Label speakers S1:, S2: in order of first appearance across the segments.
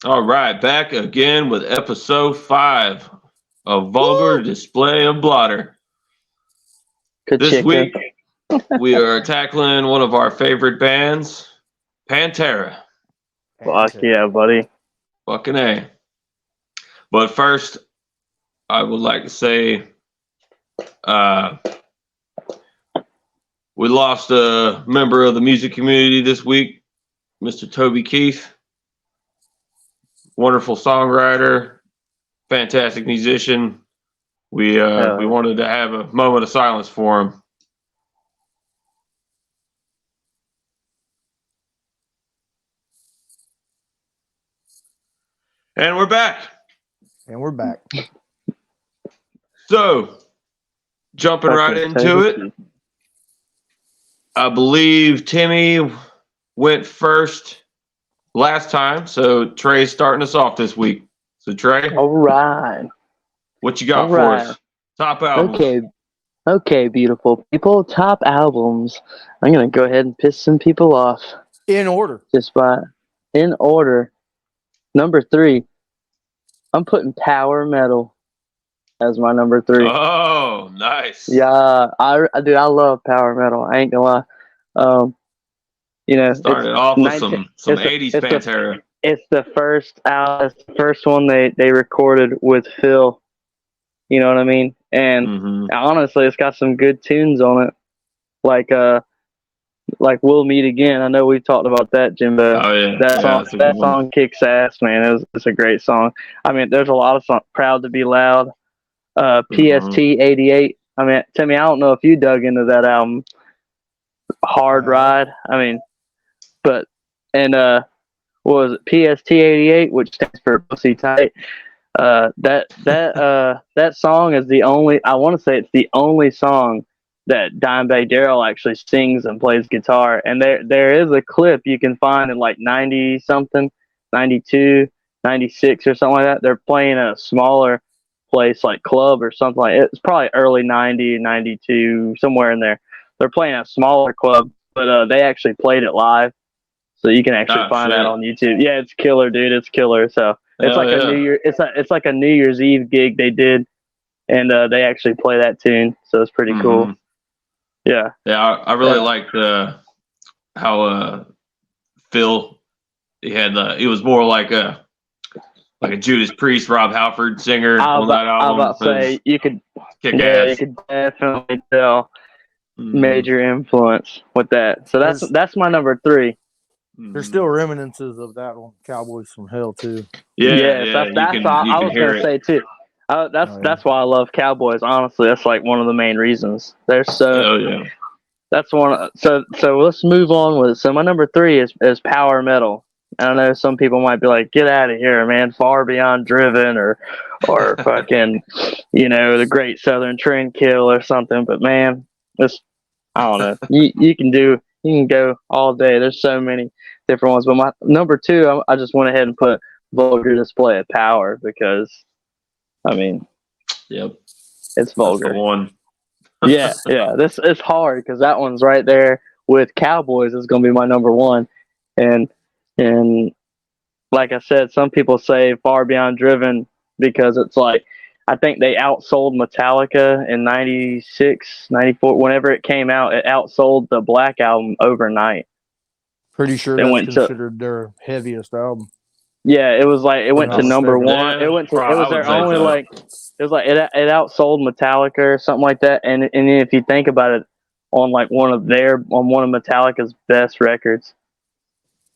S1: All right, back again with episode 5 of Vulgar
S2: Woo!
S1: Display of Blotter. This
S3: Kachika.
S1: week, we are tackling one of our favorite bands, Pantera.
S3: Fuck
S2: Pantera.
S3: yeah, buddy.
S1: Fucking A. But first, I would like to say uh, we lost a member of the music community this week, Mr. Toby Keith. Wonderful songwriter, fantastic musician. We wanted to have a moment of silence for him. And we're back.
S2: And we're back.
S1: So, jumping right into it, I believe Timmy went first last time, so Trey's starting us off this week. So, Trey,
S3: All right.
S1: what you got
S3: All
S1: for
S3: right.
S1: us? Top albums.
S3: Okay, beautiful people. Top albums. I'm gonna go ahead and piss some people off
S2: In order.
S3: just by in order. Number 3. I'm putting Power Metal as my number 3.
S1: Oh, nice.
S3: Yeah, I love Power Metal. I ain't gonna lie.
S1: Started off with some 80s
S3: it's
S1: Pantera.
S3: It's the first one they recorded with Phil. You know what I mean? And honestly, it's got some good tunes on it, like "We'll Meet Again." I know we've talked about that, Jimbo.
S1: Oh yeah,
S3: That song kicks ass, man. It's a great song. I mean, there's a lot of songs. "Proud to Be Loud," PST '88. I mean, Timmy, I don't know if you dug into that album. Hard Ride. I mean, what was it? PST '88, which stands for Pussy Tight. That song is the only. I want to say it's the only song that Dimebag Darrell actually sings and plays guitar. And there is a clip you can find in like 90 something, 92, 96 or something like that. They're playing at a smaller place like club or something like it. It's probably early 90, 92, somewhere in there. They're playing at a smaller club, but they actually played it live. So you can actually find that on YouTube. Yeah, it's killer, dude. It's killer. So it's like a New Year. It's like a New Year's Eve gig they did, and they actually play that tune. So it's pretty cool. Yeah.
S1: Yeah, I really liked how Phil he was more like a Judas Priest, Rob Halford singer on that album.
S3: I was about to say you could definitely tell major influence with that. So that's my number 3.
S2: There's still reminiscences of that on Cowboys from Hell too.
S3: That's what I was gonna say too. That's why I love Cowboys. Honestly, that's like one of the main reasons. They're so. That's one. So let's move on with it. So my number 3 is Power Metal. I know some people might be like, "Get out of here, man! Far Beyond Driven," or fucking, the Great Southern Trendkill or something. But man, I don't know. You can go all day. There's so many different ones. But my number 2, I just went ahead and put Vulgar Display of Power because, I mean, it's vulgar.
S1: That's the one.
S3: yeah. This is hard because that one's right there with Cowboys. Is going to be my number 1, and like I said, some people say Far Beyond Driven because it's like I think they outsold Metallica in 96, 94. Whenever it came out, it outsold the Black Album overnight.
S2: Pretty sure that's considered their heaviest album.
S3: Yeah, it was like it went to number 1. It was their only like. It was like it outsold Metallica or something like that. And if you think about it, on one of Metallica's best records,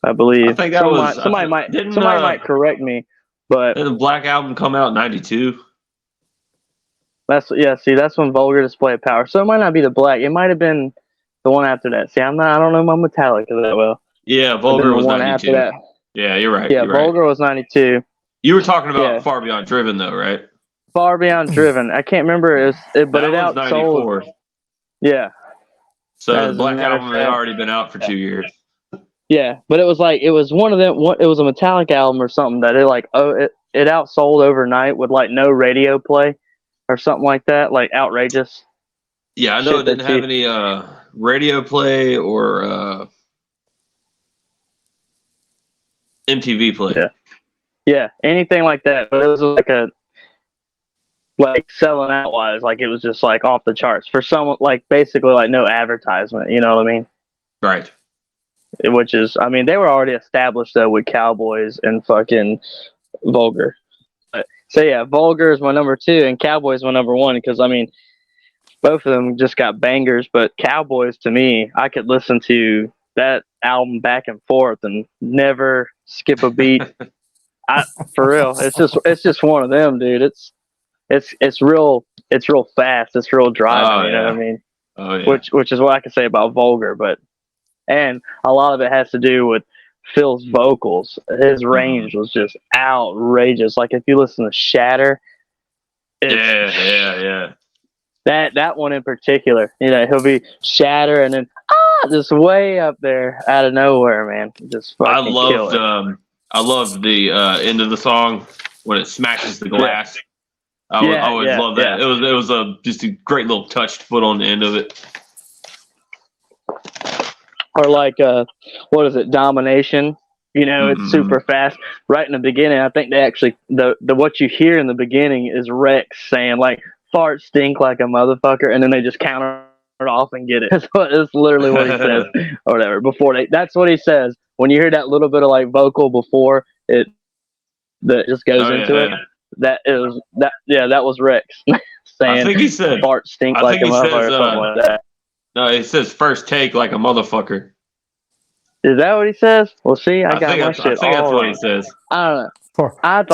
S3: I believe.
S1: I think that
S3: somebody might correct me, but
S1: did the Black Album come out in '92?
S3: See, that's when Vulgar Display of Power. So it might not be the Black. It might have been the one after that. See, I don't know my Metallica that well.
S1: Yeah, Vulgar was 92. Yeah, you're right.
S3: Yeah, Vulgar was 92.
S1: You were talking about Far Beyond Driven, though, right?
S3: Far Beyond Driven. I can't remember but it outsold.
S1: 94.
S3: Yeah.
S1: So the Black Album had already been out for 2 years.
S3: Yeah, but it was one of them. It was a Metallica album or something that it outsold overnight with no radio play or something like that, like outrageous.
S1: Yeah, I know it didn't have any radio play or MTV play.
S3: Yeah, anything like that. But it was like selling out wise, like it was just like off the charts for someone, like basically like no advertisement. You know what I mean?
S1: Right.
S3: Which is, I mean, they were already established though with Cowboys and fucking Vulgar. So yeah, Vulgar is my number 2 and Cowboys is my number 1 because I mean, both of them just got bangers. But Cowboys, to me, I could listen to that album back and forth and never skip a beat. For real, it's just one of them, dude. It's real fast. It's real driving. You know what I mean?
S1: Oh yeah.
S3: Which is what I can say about Vulgar, and a lot of it has to do with Phil's vocals. His range was just outrageous. Like if you listen to Shatter,
S1: yeah.
S3: That one in particular, you know, he'll be Shatter and then just way up there out of nowhere, man. Just fucking kill it.
S1: I loved the end of the song when it smashes the glass. I always love that.
S3: Yeah.
S1: It was just a great little touch to put on the end of it.
S3: Or like what is it, Domination? You know, it's super fast. Right in the beginning, I think they actually the what you hear in the beginning is Rex saying like farts stink like a motherfucker, and then they just counter it off and get it. That's literally what he says or whatever. That's what he says. When you hear that little bit of like vocal before it that just goes into it. That was Rex saying
S1: I think he said
S3: farts stink like a motherfucker or something like that.
S1: No, it says first take like a motherfucker.
S3: Is that what he says? Well, see, I got my shit.
S1: I think that's what he says.
S3: I don't know. I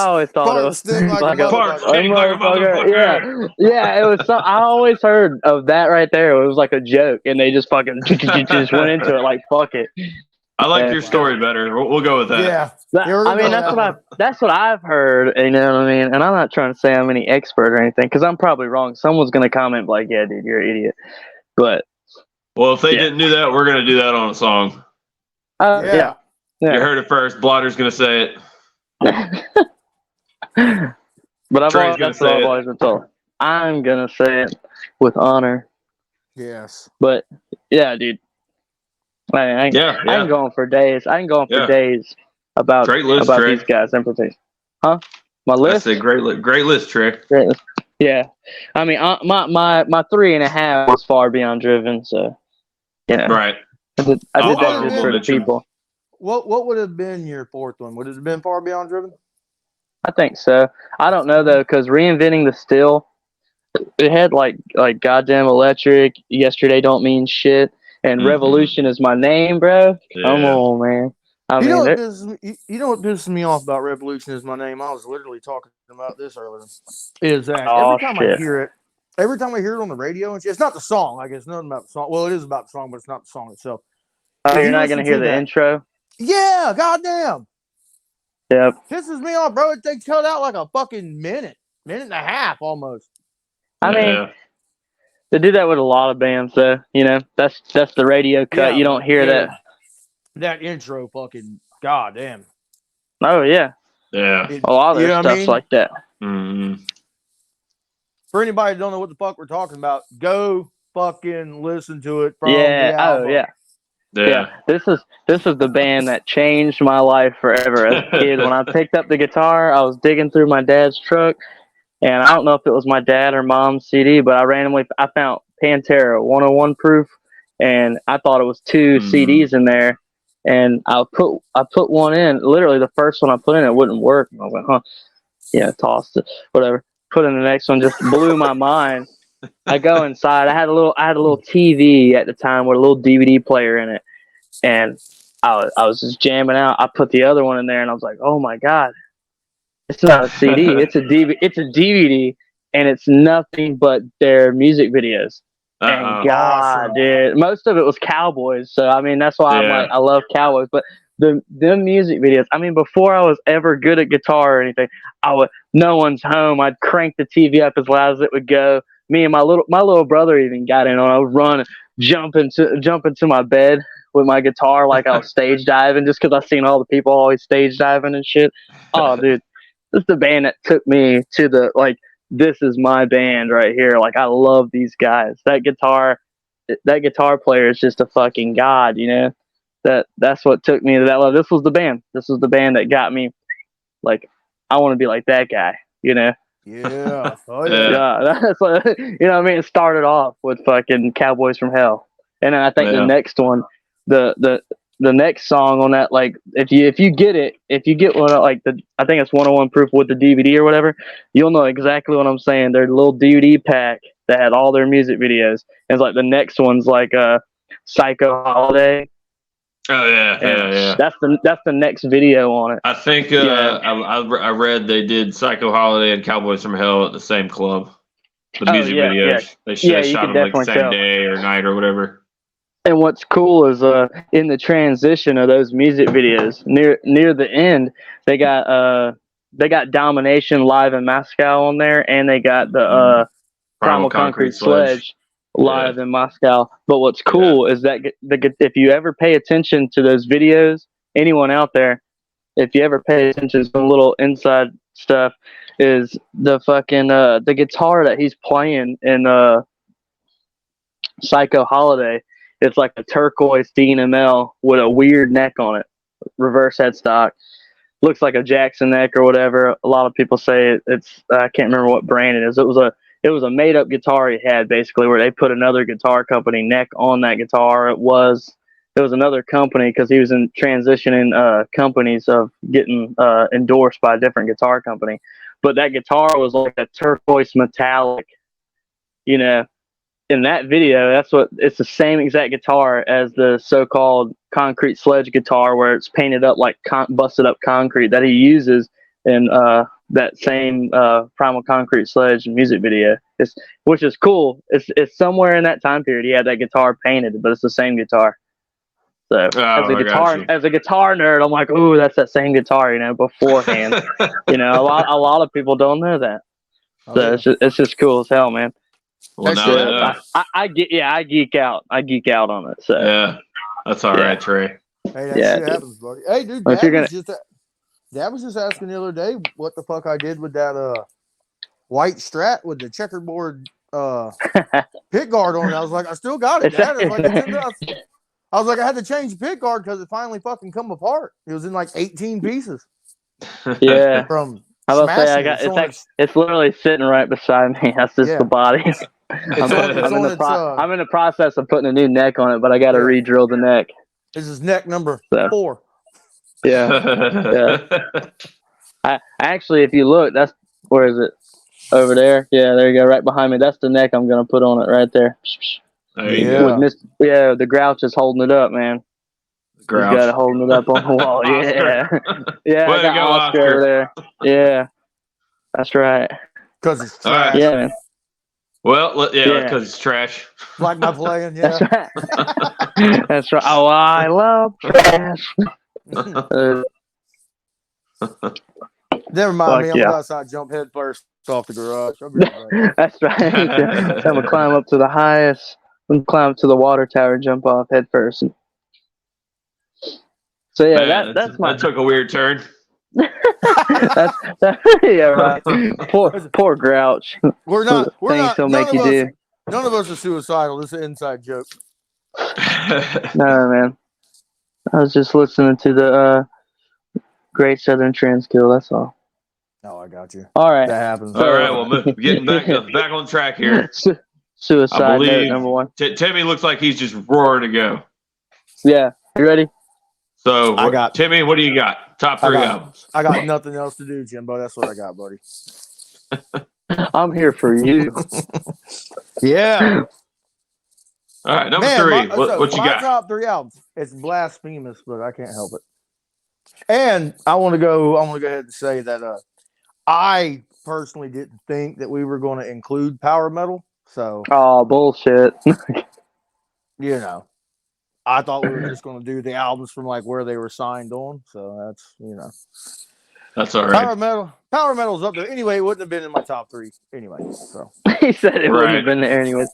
S3: always thought it was
S2: like a
S3: motherfucker. Yeah, it was. I always heard of that right there. It was like a joke, and they just fucking just went into it like fuck it.
S1: I like your story better. We'll go with that.
S2: Yeah.
S3: I mean, that's what I've heard. You know what I mean? And I'm not trying to say I'm any expert or anything because I'm probably wrong. Someone's gonna comment like, "Yeah, dude, you're an idiot." But
S1: well, if they didn't do that, we're gonna do that on a song.
S3: Yeah.
S1: You heard it first. Blotter's gonna say it.
S3: But I've always been told. I'm gonna say it with honor.
S2: Yes.
S3: But yeah, dude. I can go on for days. Days about these guys in particular. Huh? My list.
S1: That's a great list, Trey.
S3: Great list. Yeah, I mean, my 3.5 was Far Beyond Driven. So yeah,
S1: right.
S3: I did that just for the people.
S2: What would have been your 4th one? Would it have been Far Beyond Driven?
S3: I think so. I don't know though, because Reinventing the Still, it had like Goddamn Electric, Yesterday Don't Mean Shit, and Revolution is My Name, bro. Yeah. Come on, man.
S2: You know what pisses me off about Revolution is My Name? I was literally talking about this earlier. Is that every time I hear it on the radio, it's not the song. I guess nothing about the song. Well, it is about the song, but it's not the song itself.
S3: Oh, you're not gonna hear the intro?
S2: Yeah, goddamn.
S3: Yep.
S2: Pisses me off, bro. They cut out like a fucking minute and a half almost.
S3: I mean, they do that with a lot of bands, though. You know, that's the radio cut. You don't hear that.
S2: That intro, fucking goddamn.
S3: Oh yeah.
S1: Yeah.
S3: A lot of their stuff's like that.
S1: Mm-hmm.
S2: For anybody who don't know what the fuck we're talking about, go fucking listen to it. From
S3: yeah.
S2: The album.
S3: Yeah. This is the band that changed my life forever as a kid. When I picked up the guitar, I was digging through my dad's truck, and I don't know if it was my dad or mom's CD, but I found Pantera 101 Proof, and I thought it was 2 CDs in there, and I put one in. Literally, the first one I put in, it wouldn't work. And I was like, huh, yeah, tossed it, whatever. Put in the next one, just blew my mind. I go inside. I had a little TV at the time with a little DVD player in it, and I was just jamming out. I put the other one in there, and I was like, "Oh my god, it's not a CD. It's a DVD, and it's nothing but their music videos." And God, dude, most of it was Cowboys. So I mean, that's why I'm like, I love Cowboys. But the music videos. I mean, before I was ever good at guitar or anything, no one's home. I'd crank the TV up as loud as it would go. Me and my little brother even got in on. I would run, jump into my bed with my guitar like I was stage diving, just because I seen all the people always stage diving and shit. Oh, dude, this is the band that took me to the like. This is my band right here. Like I love these guys. That guitar player is just a fucking god. You know, that's what took me to that level. This was the band. This was the band that got me like I want to be like that guy, you know?
S2: Yeah. Oh
S3: Yeah. That's like, you know what I mean? It started off with fucking Cowboys from Hell, and then I think the next one, the next song on that, like if you get one like I think it's 101 Proof with the DVD or whatever, you'll know exactly what I'm saying. Their little DVD pack that had all their music videos, and it's like the next one's like Psycho Holiday.
S1: Oh yeah.
S3: That's the next video on it.
S1: I think I read they did Psycho Holiday and Cowboys from Hell at the same club. The music videos. They shot them like the same day or night or whatever.
S3: And what's cool is in the transition of those music videos, near the end, they got Domination live in Moscow on there, and they got the Primal Concrete Sledge live in Moscow. But what's cool is that if you ever pay attention to those videos, anyone out there, if you ever pay attention to some little inside stuff, is the fucking the guitar that he's playing in Psycho Holiday. It's like a turquoise D&ML with a weird neck on it, reverse headstock. Looks like a Jackson neck or whatever. A lot of people say it's I can't remember what brand it is. It was a made up guitar he had, basically, where they put another guitar company neck on that guitar. It was another company because he was in transitioning companies of getting endorsed by a different guitar company. But that guitar was like a turquoise metallic, you know. In that video, it's the same exact guitar as the so-called Concrete Sledge guitar, where it's painted up like busted up concrete that he uses in that same Primal Concrete Sledge music video. Which is cool. It's somewhere in that time period he had that guitar painted, but it's the same guitar. So as a guitar nerd, I'm like, ooh, that's that same guitar, you know, beforehand. You know, a lot of people don't know that. So it's just cool as hell, man.
S1: Well,
S3: I geek out. I geek out on it. So
S1: yeah, that's all right, Trey.
S2: Hey, that shit happens, buddy. Hey, dude, Dad was just asking the other day what the fuck I did with that white Strat with the checkerboard pick guard on it. I was like, I still got it, Dad. I was like, I had to change the pick guard because it finally fucking come apart. It was in like 18 pieces.
S3: Yeah.
S2: From
S3: I was say it's literally sitting right beside me. That's just the body. I'm in the process of putting a new neck on it, but I got to re-drill the neck.
S2: This is neck number 4.
S3: Yeah. I actually, if you look, where is it? Over there. Yeah, there you go, right behind me. That's the neck I'm gonna put on it right there.
S1: There you go.
S3: The Grouch is holding it up, man. He's got it holding it up on the wall. Yeah. Yeah, I got Oscar over there. Yeah. That's right.
S2: Because it's trash.
S3: Yeah, man.
S1: Well, because it's trash.
S2: Like my playing, yeah.
S3: That's right. That's right. Oh, I love trash.
S2: Never mind me. I'm gonna go outside, jump head first off the garage.
S3: That's right. I'm gonna climb up to the highest. I'm climb up to the water tower, jump off head first. So yeah, that
S1: took a weird turn.
S3: Yeah, right. Poor Grouch.
S2: We're not.
S3: Do.
S2: None of us are suicidal. This is an inside joke.
S3: No, man. I was just listening to the Great Southern Transkill. That's all.
S2: Oh, I got you.
S3: All right.
S2: That happens.
S1: All right. Well, getting back on track here.
S3: Suicide note number 1.
S1: Timmy looks like he's just roaring to go.
S3: Yeah. You ready?
S1: So, Timmy, what do you got? Top 3 albums.
S2: I got nothing else to do, Jimbo. That's what I got, buddy.
S3: I'm here for you.
S2: Yeah.
S1: All right, number 3. What you got?
S2: My top 3 albums. It's blasphemous, but I can't help it. And I want to go ahead and say that I personally didn't think that we were going to include power metal. So
S3: bullshit.
S2: You know, I thought we were just going to do the albums from like where they were signed on. So that's,
S1: that's all right.
S2: Power metal's up there. Anyway, it wouldn't have been in my top 3 anyway. So
S3: he said it wouldn't have been there anyways.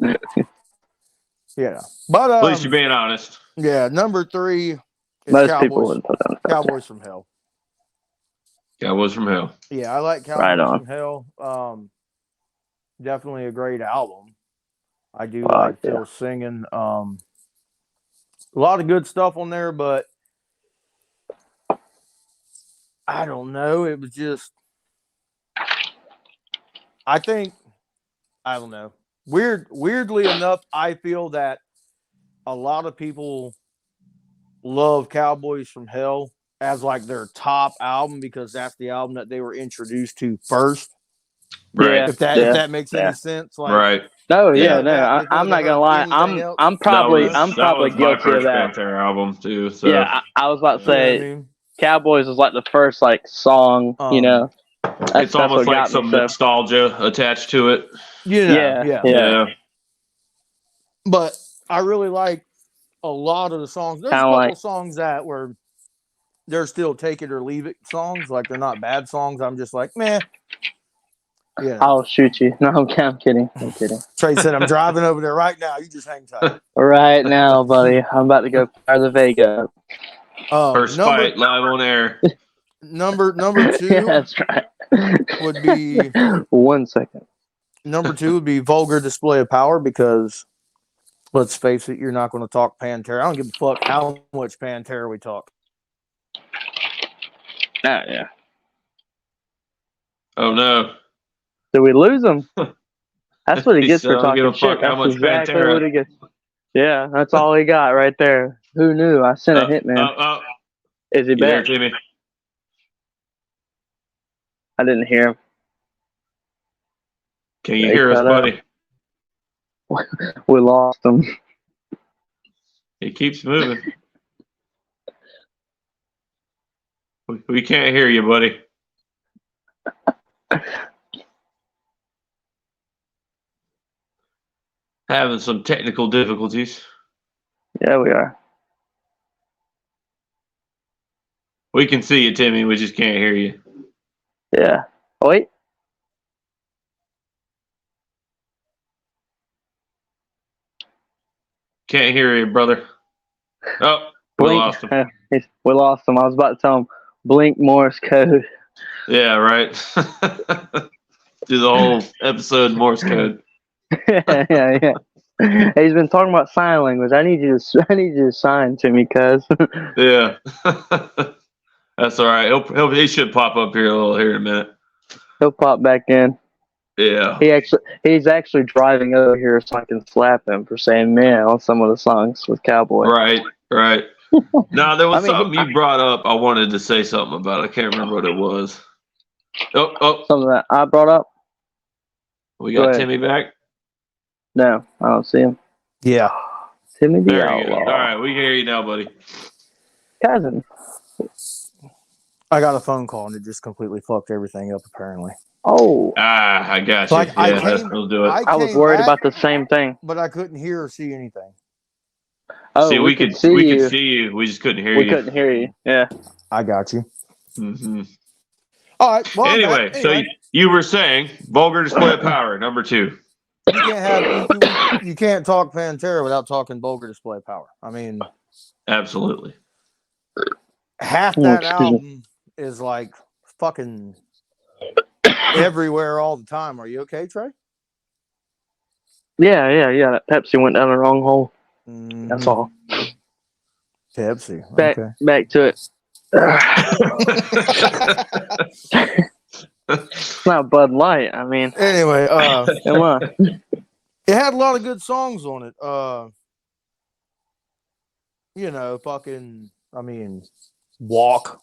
S2: Yeah. But
S1: at least you're being honest.
S2: Yeah, number 3 is
S3: most people wouldn't put on
S2: Cowboys from Hell.
S1: Cowboys from Hell.
S2: Yeah, I like Cowboys from Hell. Definitely a great album. I do like Phil singing. A lot of good stuff on there, but I don't know. It was just, I don't know. Weirdly enough, I feel that a lot of people love Cowboys from Hell as like their top album because that's the album that they were introduced to first.
S1: Right.
S2: If that makes any sense. Like,
S1: right.
S3: No, I'm not gonna lie. I'm probably guilty of that.
S1: Pantera album too. So
S3: yeah, I was about to say Cowboys was like the first like song.
S1: It's almost like some nostalgia attached to it.
S2: Yeah. But I really like a lot of the songs. There's a couple songs that were they're still take it or leave it songs. Like they're not bad songs. I'm just like, meh. Yeah.
S3: I'll shoot you. No, I'm kidding.
S2: Trey said, I'm driving over there right now. You just hang tight.
S3: Right now, buddy. I'm about to go fire the Vega.
S1: First fight live on air.
S2: Number 2
S3: that's right.
S2: would be
S3: 1 second.
S2: Number 2 would be Vulgar Display of Power because let's face it, you're not going to talk Pantera. I don't give a fuck how much Pantera we talk.
S3: Yeah.
S1: Oh no.
S3: Did we lose him? That's what he gets for talking shit.
S1: That's
S3: exactly
S1: Pantera.
S3: what he gets. Yeah, that's all he got right there. Who knew? I sent a hitman. Is he back?
S1: Jimmy?
S3: I didn't hear him.
S1: Can you hear us, buddy?
S3: We lost him.
S1: He keeps moving. We can't hear you, buddy. Having some technical difficulties.
S3: Yeah, we are.
S1: We can see you, Timmy. We just can't hear you.
S3: Yeah. Oh, wait.
S1: Can't hear you, brother. Oh, we lost him.
S3: We lost him. I was about to tell him, blink Morse code.
S1: Yeah, right. Do the whole episode Morse code.
S3: yeah. He's been talking about sign language. I need you to sign to me, cuz.
S1: Yeah. That's all right. He should pop up here in a minute.
S3: He'll pop back in.
S1: Yeah.
S3: He's actually driving over here so I can slap him for saying man on some of the songs with Cowboy.
S1: Right. Now there was something you brought up. I wanted to say something about. I can't remember what it was. Oh.
S3: Something that I brought up.
S1: We got Timmy back.
S3: No, I don't see him.
S2: Yeah.
S3: Timmy the
S1: There
S3: Outlaw.
S1: All right, we can hear you now, buddy.
S3: Cousin.
S2: I got a phone call and it just completely fucked everything up, apparently.
S3: Oh.
S1: I got you. We'll do it.
S3: I was worried about the same thing.
S2: But I couldn't hear or see anything.
S3: Oh,
S1: see, we could see you. We just couldn't hear you.
S3: We couldn't hear you. Yeah.
S2: I got you.
S1: Mm-hmm.
S2: All right. Well,
S1: anyway, so you were saying Vulgar Display of Power, number 2.
S2: You can't talk Pantera without talking Vulgar Display of Power. I mean,
S1: absolutely.
S2: Half that album is like fucking everywhere all the time. Are you okay, Trey?
S3: Yeah. That Pepsi went down the wrong hole. Mm-hmm. That's all.
S2: Pepsi.
S3: Back to it. It's not Bud Light. I mean,
S2: anyway,
S3: come on.
S2: It had a lot of good songs on it. Walk.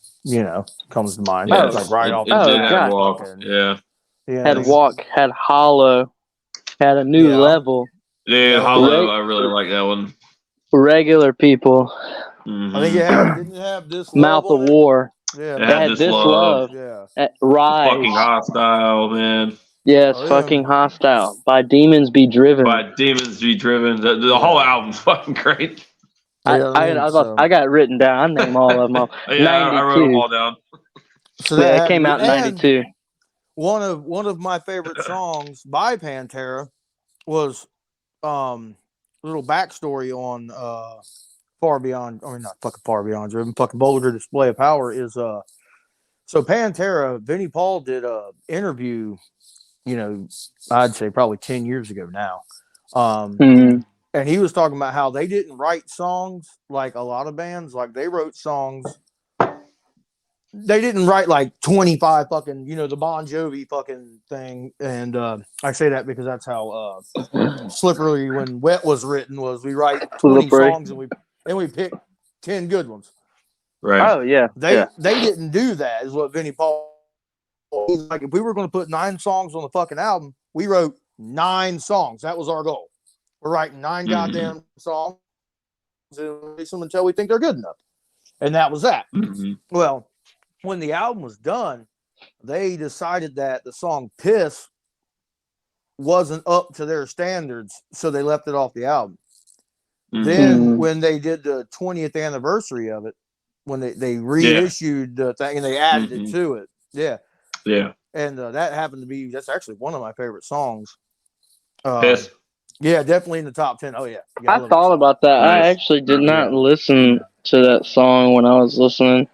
S2: Comes to mind. Like right off.
S1: God. Walk. Yeah.
S3: Had Walk. Had Hollow. Had A New Level.
S1: Yeah, Hollow. I really like that one.
S3: Regular People.
S2: Mm-hmm. I think didn't have This
S3: Mouth of War.
S2: Yeah,
S1: it had This Love.
S3: Yeah. Rise.
S1: Fucking Hostile, man.
S3: Yes, fucking Hostile. By Demons Be Driven.
S1: The whole album's fucking great.
S3: I got it written down. I name all of them.
S1: I wrote them all down.
S2: So
S3: it came out in 92.
S2: One of my favorite songs by Pantera was a little backstory on Far Beyond. I mean, not fucking Far Beyond Driven. Fucking Vulgar Display of Power is so Pantera. Vinnie Paul did a interview. I'd say probably 10 years ago now. And he was talking about how they didn't write songs like a lot of bands. Like they wrote songs they didn't write like 25 fucking, the Bon Jovi fucking thing. And I say that because that's how Slippery when Wet was written was we write 20 songs and we pick 10 good ones.
S1: Right.
S3: Oh yeah.
S2: They didn't do that is what Vinnie Paul was like. If we were going to put 9 songs on the fucking album, we wrote 9 songs. That was our goal. We're writing 9 goddamn songs and release them until we think they're good enough. And that was that.
S1: Mm-hmm.
S2: Well, when the album was done, they decided that the song Piss wasn't up to their standards, so they left it off the album. Mm-hmm. Then when they did the 20th anniversary of it, when they reissued the thing and they added it to it. Yeah.
S1: Yeah.
S2: And that happened to be, that's actually one of my favorite songs.
S1: Piss.
S2: Yeah, definitely in the top 10. Oh, yeah.
S3: I thought about that. Nice. I actually did not listen to that song when I was listening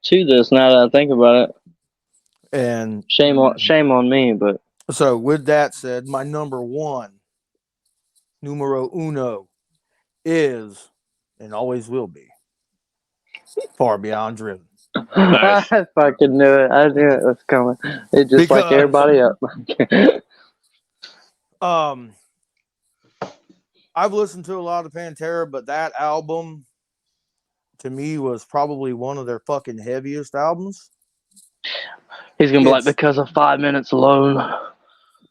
S3: to this, now that I think about it.
S2: And
S3: shame on me, but.
S2: So, with that said, my number 1, numero uno, is, and always will be, Far Beyond Driven.
S3: Nice. I fucking knew it. I knew it was coming. It just like everybody else.
S2: I've listened to a lot of Pantera, but that album to me was probably one of their fucking heaviest albums.
S3: He's gonna be like, because of 5 minutes alone.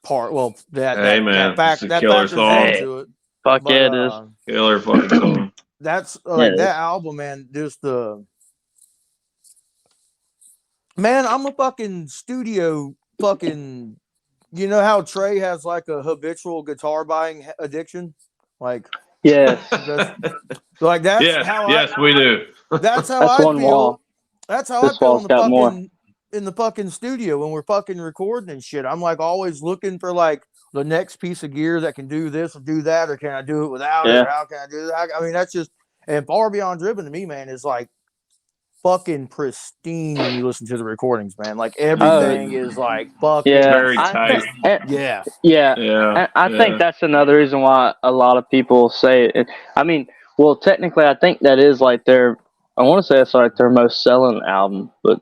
S2: That factors into it.
S3: Fuck yeah, it is.
S1: Killer fucking song.
S2: That's like that album, man. Just man, I'm a fucking studio fucking. You know how Trey has like a habitual guitar buying addiction, like
S3: yes,
S2: that's how.
S1: Yes, we do.
S2: That's how I feel. Wall. That's how I feel in the fucking studio when we're fucking recording and shit. I'm like always looking for like the next piece of gear that can do this or do that, or can I do it without it? Or how can I do that? I mean, that's just, and Far Beyond Driven to me, man, is like fucking pristine when you listen to the recordings, man. Like everything is like fucking
S1: very tight.
S3: I think that's another reason why a lot of people say it. I mean, well, technically, I think that is like I want to say it's like their most selling album, but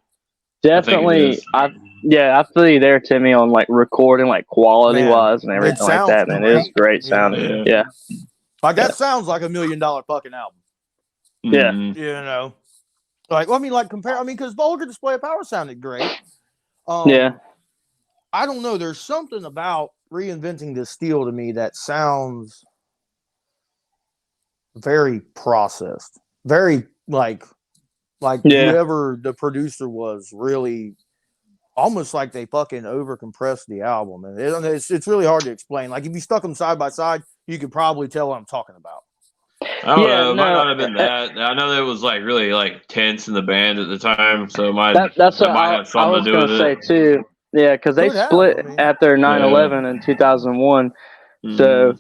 S3: definitely, I feel you there, Timmy, on like recording, like quality wise and everything like that. Man, it is great sounding. Yeah.
S2: Like that sounds like $1 million fucking album.
S3: Yeah.
S2: You know, like, well, I mean, like compare. I mean, because Vulgar Display of Power sounded great.
S3: Yeah.
S2: I don't know. There's something about Reinventing the Steel to me that sounds very processed, very like whoever the producer was really almost like they fucking overcompressed the album, and it's really hard to explain. Like if you stuck them side by side, you could probably tell what I'm talking about.
S1: I don't know. It might not have been that. I know that it was like really like tense in the band at the time, so it might have something to do with it.
S3: Say too. Yeah, because they split after 9/11 in 2001. So,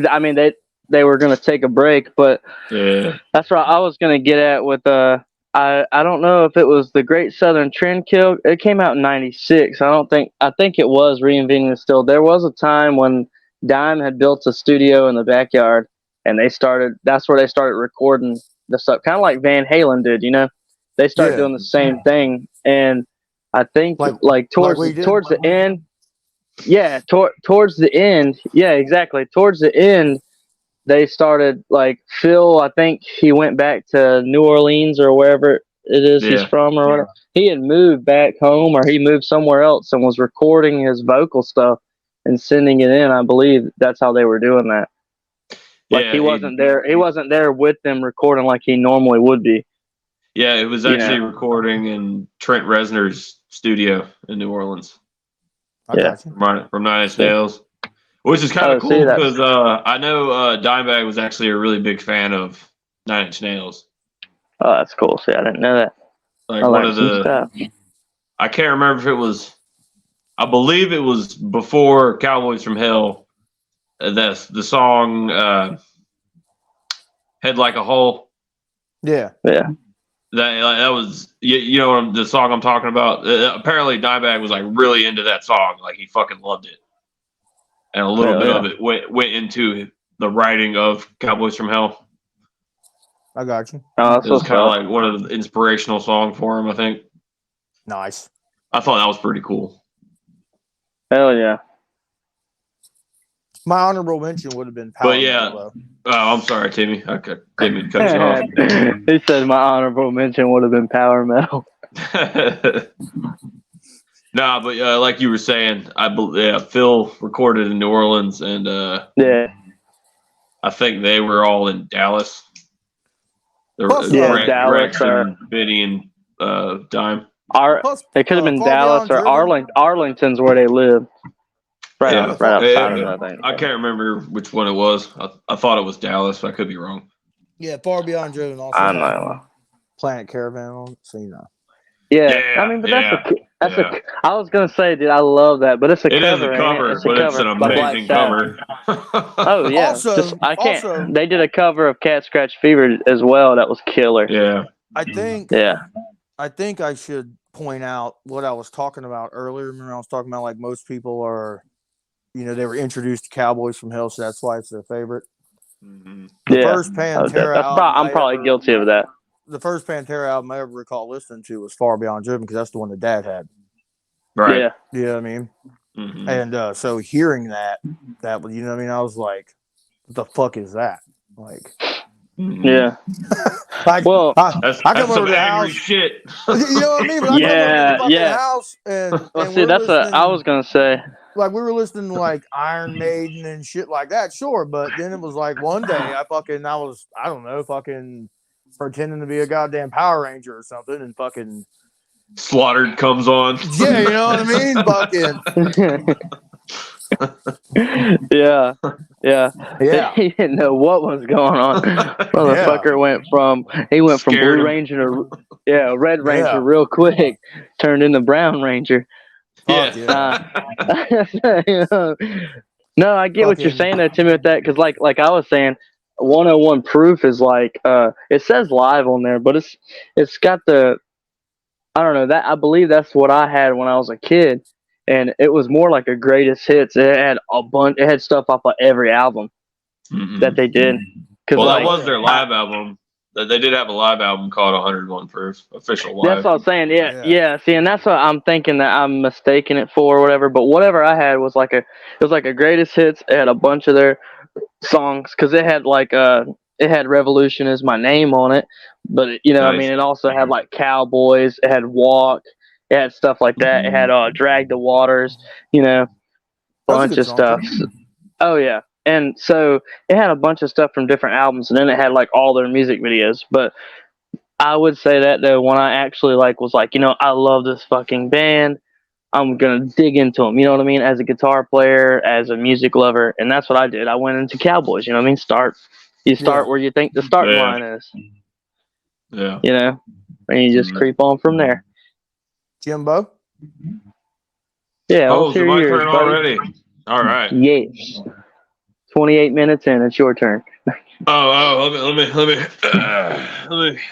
S3: I mean, they were going to take a break, but that's what I was going to get at with I don't know if it was the Great Southern Trendkill. It came out in '96. I think it was Reinventing the Steel. There was a time when Dime had built a studio in the backyard, and that's where they started recording the stuff, kind of like Van Halen did, you know. They started doing the same thing, and I think towards the end, towards the end, exactly. Towards the end, they started like Phil. I think he went back to New Orleans or wherever it is he's from, or whatever. He had moved back home, or he moved somewhere else and was recording his vocal stuff and sending it in. I believe that's how they were doing that. Like he wasn't there. He wasn't there with them recording like he normally would be.
S1: Yeah, it was actually recording in Trent Reznor's studio in New Orleans. From 9 Inch Nails, which is kind of cool because I know Dimebag was actually a really big fan of 9 Inch Nails.
S3: Oh, that's cool. See, I didn't know that.
S1: Like one of the, I can't remember if it was. I believe it was before Cowboys from Hell. That's the song Head Like a Hole.
S2: Yeah.
S1: That was you know the song I'm talking about. Apparently, Dimebag was like really into that song. Like he fucking loved it, and a little bit of it went into the writing of Cowboys from Hell.
S2: I got you.
S1: It was kind of like one of the inspirational song for him, I think.
S2: Nice.
S1: I thought that was pretty cool.
S3: Hell yeah.
S2: My honorable mention would have been Power
S1: But yeah.
S2: Metal,
S1: Oh, I'm sorry, Timmy. I didn't mean to cut you off.
S3: He said my honorable mention would have been Power Metal.
S1: Nah, but like you were saying, Phil recorded in New Orleans, and I think they were all in Dallas.
S2: Plus,
S3: Dallas,
S1: and Benny and Dime.
S3: It could have been Dallas or Arlington's where they live. Right outside of it, I think.
S1: I can't remember which one it was. I thought it was Dallas, but I could be wrong.
S2: Yeah, Far Beyond Driven also.
S3: I know.
S2: Planet Caravan on, so you know.
S3: Yeah, I mean, but that's I was gonna say, dude, I love that, but it's a cover.
S1: It is a cover, but it's an amazing cover.
S3: Oh yeah, they did a cover of Cat Scratch Fever as well. That was killer.
S1: Yeah,
S2: I think I should point out what I was talking about earlier. Remember, I was talking about like most people are, they were introduced to Cowboys from Hell, so that's why it's their favorite.
S1: Mm-hmm.
S2: The first Pantera album
S3: I'm probably guilty of that.
S2: The first Pantera album I ever recall listening to was Far Beyond Driven because that's the one that Dad had.
S1: Right.
S3: Yeah.
S2: You know what I mean?
S1: Mm-hmm.
S2: And so hearing that I was like, what the fuck is that? Like,
S3: yeah.
S2: I come over to the house.
S1: Shit.
S2: You know what I mean? But I come over to the house and
S3: see, that's what I was gonna say.
S2: Like we were listening to like Iron Maiden and shit like that, sure. But then it was like one day I was pretending to be a goddamn Power Ranger or something, and fucking
S1: Slaughtered comes on.
S2: Yeah, you know what I mean? Fucking
S3: yeah. He didn't know what was going on. Motherfucker went from Blue Ranger to Red Ranger real quick, turned into Brown Ranger.
S1: Yeah.
S3: No, I get what you're saying there, Timmy, with that, because like I was saying, 101 Proof is like it says live on there, but it's got the, I don't know, that I believe that's what I had when I was a kid, and it was more like a greatest hits. It had it had stuff off of every album that they did.
S1: Well, that was their live album. They did have a live album called 101 Proof, official live.
S3: That's what I'm saying. Yeah. See, and that's what I'm thinking that I'm mistaking it for or whatever. But whatever I had was like a greatest hits. It had a bunch of their songs because it had it had Revolution as my name on it. But nice. I mean, it also had like Cowboys. It had Walk. It had stuff like that. It had Drag the Waters. Bunch of stuff. Oh yeah. And so it had a bunch of stuff from different albums, and then it had like all their music videos. But I would say that though, when I actually was like, I love this fucking band, I'm gonna dig into them. You know what I mean? As a guitar player, as a music lover, and that's what I did. I went into Cowboys. You know what I mean? Start where you think the starting line is.
S1: Yeah.
S3: And you just creep on from there.
S2: Jimbo.
S3: Yeah.
S1: Oh, it's my turn already. All right.
S3: Yes. 28 minutes in, it's your turn.
S1: Let me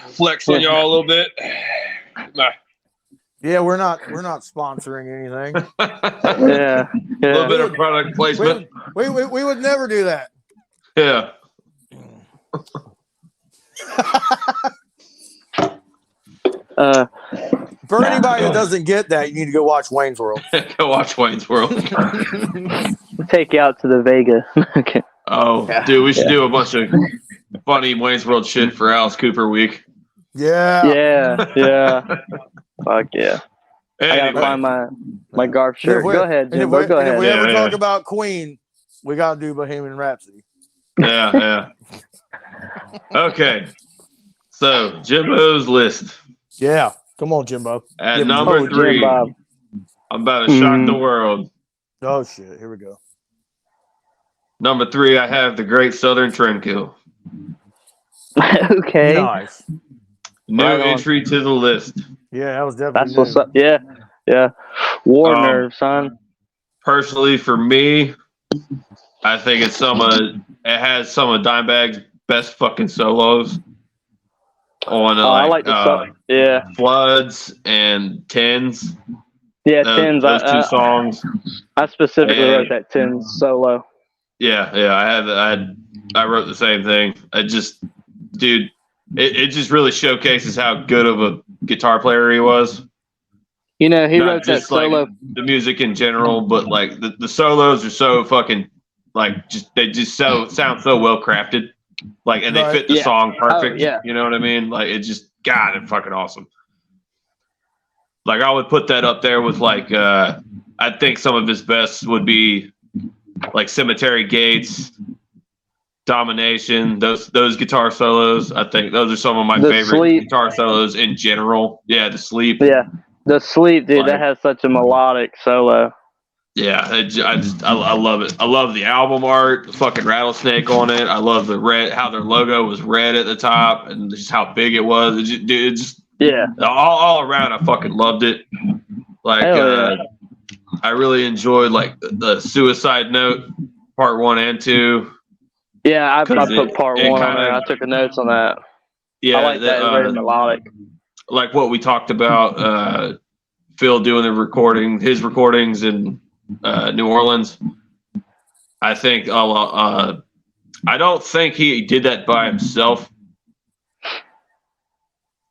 S1: flex on y'all a little bit.
S2: Yeah, we're not sponsoring anything.
S3: Yeah.
S1: A little bit of product placement.
S2: We would never do that.
S1: Yeah.
S2: For anybody that doesn't get that, you need to go watch Wayne's World.
S1: Go watch Wayne's World.
S3: Take you out to the Vega. Okay.
S1: Oh, dude, we should do a bunch of funny Wayne's World shit for Alice Cooper week.
S2: Yeah.
S3: Fuck yeah.
S1: Anyway.
S3: I gotta find my Garf shirt. Go ahead, Jimbo. Go ahead.
S2: If we ever talk about Queen, we gotta do Bohemian Rhapsody.
S1: Yeah. Okay. So Jimbo's list.
S2: Yeah. Come on, Jimbo.
S1: At number 3,
S3: Jim,
S1: I'm about to shock the world.
S2: Oh shit! Here we go.
S1: Number 3, I have the Great Southern Trendkill.
S3: Okay.
S2: Nice.
S1: New entry to the list.
S2: Yeah, that was definitely.
S3: That's what's up. Yeah. War Nerve, son.
S1: Personally, for me, I think it has some of Dimebag's best fucking solos. On
S3: I like the
S1: Floods and Tens.
S3: Yeah, Tens.
S1: Those two songs.
S3: I specifically wrote that Tens solo.
S1: Yeah. I wrote the same thing. It just really showcases how good of a guitar player he was.
S3: You know, he
S1: Not
S3: wrote that
S1: just
S3: solo.
S1: like the music in general, but like the solos are so fucking like they just sound so well crafted. Like, and they fit the song perfect.
S3: Oh, yeah.
S1: You know what I mean? Like, it just, God, it's fucking awesome. Like, I would put that up there with like I think some of his best would be like Cemetery Gates, Domination, those guitar solos. I think those are some of my favorite guitar solos in general. Yeah, The Sleep.
S3: Yeah, The Sleep, dude, that has such a melodic solo.
S1: Yeah, I love it. I love the album art, the fucking rattlesnake on it. I love the red, how their logo was red at the top, and just how big it was. It just all around. I fucking loved it. Like, I really enjoyed like the Suicide Note part 1 and 2.
S3: Yeah, I put part 1 on there. I took the notes on that.
S1: Yeah,
S3: I like that. It's very melodic.
S1: Like what we talked about, Phil doing his recordings in New Orleans. I think I don't think he did that by himself.